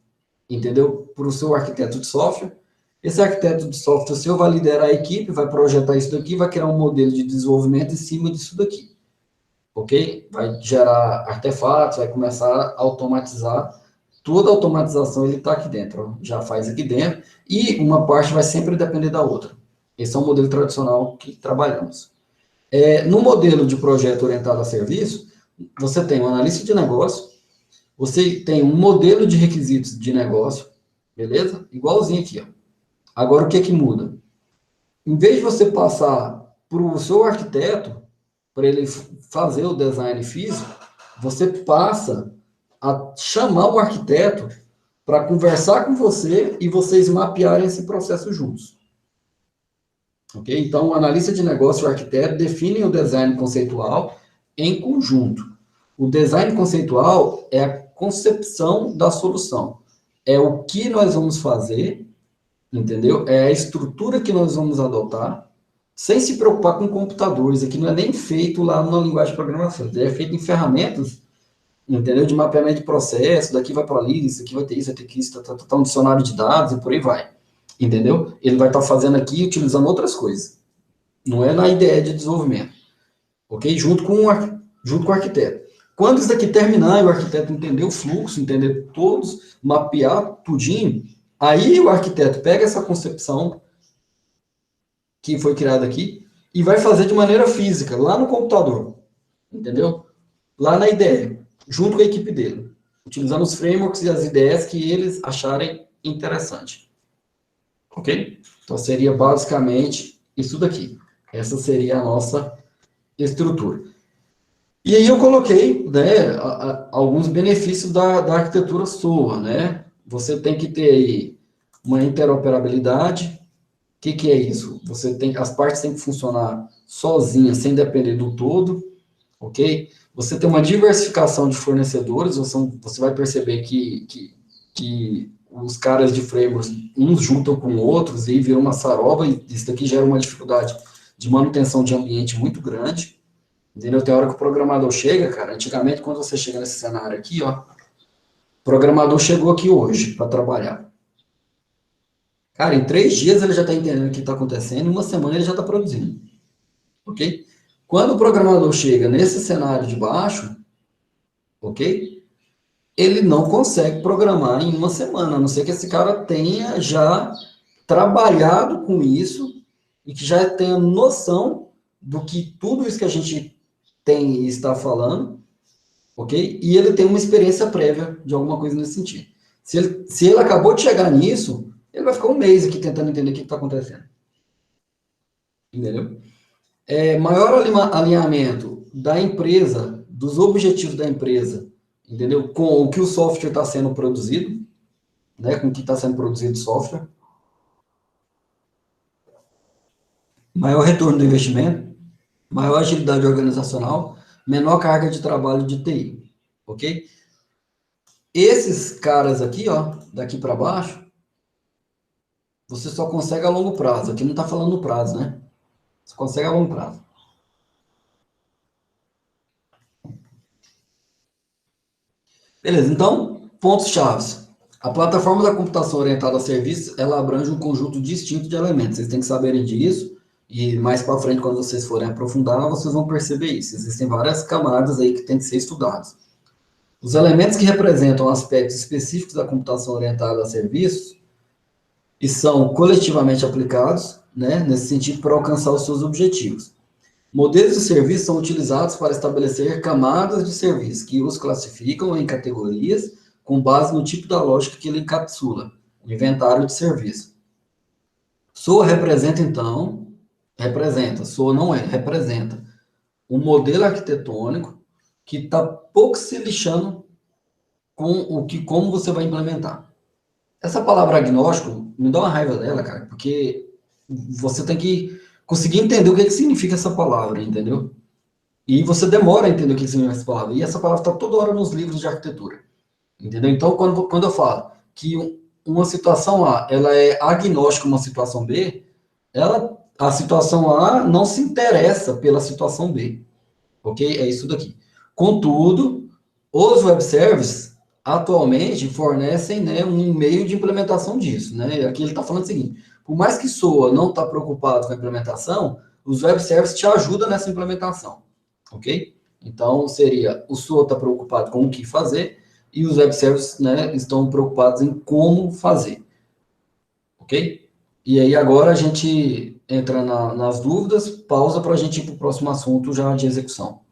entendeu, para o seu arquiteto de software, esse arquiteto de software seu vai liderar a equipe, vai projetar isso daqui, vai criar um modelo de desenvolvimento em cima disso daqui, ok? Vai gerar artefatos, vai começar a automatizar. Toda a automatização ele está aqui dentro, ó, já faz aqui dentro, e uma parte vai sempre depender da outra. Esse é o modelo tradicional que trabalhamos. No modelo de projeto orientado a serviço, você tem um analista de negócio, você tem um modelo de requisitos de negócio, beleza? Igualzinho aqui, ó. Agora, o que que muda? Em vez de você passar para o seu arquiteto, para ele fazer o design físico, você passa a chamar o arquiteto para conversar com você e vocês mapearem esse processo juntos. Ok? Então, o analista de negócio e o arquiteto definem o design conceitual em conjunto. O design conceitual é a concepção da solução. É o que nós vamos fazer, entendeu? É a estrutura que nós vamos adotar, sem se preocupar com computadores. Aqui não é nem feito lá na linguagem de programação, é feito em ferramentas, entendeu? De mapeamento de processo, daqui vai para ali, isso aqui vai ter isso, vai ter que isso, tá um dicionário de dados e por aí vai. Entendeu? Ele vai estar fazendo aqui, utilizando outras coisas. Não é na ideia de desenvolvimento. Ok? Junto com o arquiteto. Quando isso daqui terminar e o arquiteto entender o fluxo, entender todos, mapear tudinho, aí o arquiteto pega essa concepção que foi criada aqui e vai fazer de maneira física, lá no computador. Entendeu? Lá na ideia, junto com a equipe dele. Utilizando os frameworks e as ideias que eles acharem interessante. Ok? Então, seria basicamente isso daqui. Essa seria a nossa estrutura. E aí eu coloquei, né, alguns benefícios da arquitetura SOA, né? Você tem que ter aí uma interoperabilidade. O que é isso? As partes têm que funcionar sozinhas, sem depender do todo, ok? Você tem uma diversificação de fornecedores, você vai perceber que os caras de frameworks, uns juntam com outros e viram uma saroba, e isso daqui gera uma dificuldade de manutenção de ambiente muito grande, entendeu? Tem hora que o programador chega, cara, antigamente quando você chega nesse cenário aqui, ó, o programador chegou aqui hoje para trabalhar. Cara, em 3 dias ele já está entendendo o que está acontecendo, em uma semana ele já está produzindo. Ok? Quando o programador chega nesse cenário de baixo, ok? Ele não consegue programar em uma semana, a não ser que esse cara tenha já trabalhado com isso e que já tenha noção do que tudo isso que a gente tem e está falando, ok? E ele tem uma experiência prévia de alguma coisa nesse sentido. Se ele acabou de chegar nisso, ele vai ficar um mês aqui tentando entender o que está acontecendo. Entendeu? Maior alinhamento da empresa, dos objetivos da empresa, entendeu? Com o que o software está sendo produzido, né? Com o que está sendo produzido software. Maior retorno do investimento, maior agilidade organizacional, menor carga de trabalho de TI, ok? Esses caras aqui, ó, daqui para baixo, você só consegue a longo prazo. Aqui não está falando no prazo, né? Você consegue a longo prazo. Beleza, então, pontos chaves. A plataforma da computação orientada a serviços, ela abrange um conjunto distinto de elementos. Vocês têm que saberem disso, e mais para frente, quando vocês forem aprofundar, vocês vão perceber isso. Existem várias camadas aí que têm que ser estudadas. Os elementos que representam aspectos específicos da computação orientada a serviços e são coletivamente aplicados, né, nesse sentido, para alcançar os seus objetivos. Modelos de serviço são utilizados para estabelecer camadas de serviço, que os classificam em categorias com base no tipo da lógica que ele encapsula, o inventário de serviço. SOA representa, então, SOA não representa um modelo arquitetônico que está pouco se lixando com como você vai implementar. Essa palavra agnóstico, me dá uma raiva dela, cara, porque você tem que conseguir entender o que significa essa palavra, entendeu? E você demora a entender o que significa essa palavra. E essa palavra está toda hora nos livros de arquitetura, entendeu? Então, quando eu falo que uma situação A, ela é agnóstica a uma situação B, a situação A não se interessa pela situação B, ok? É isso daqui. Contudo, os web services atualmente fornecem, né, um meio de implementação disso, né? Aqui ele está falando o seguinte: por mais que SOA não está preocupado com a implementação, os web services te ajudam nessa implementação, ok? Então, seria, o SOA está preocupado com o que fazer e os web services, né, estão preocupados em como fazer, ok? E aí agora a gente entra nas dúvidas, pausa para a gente ir para o próximo assunto já de execução.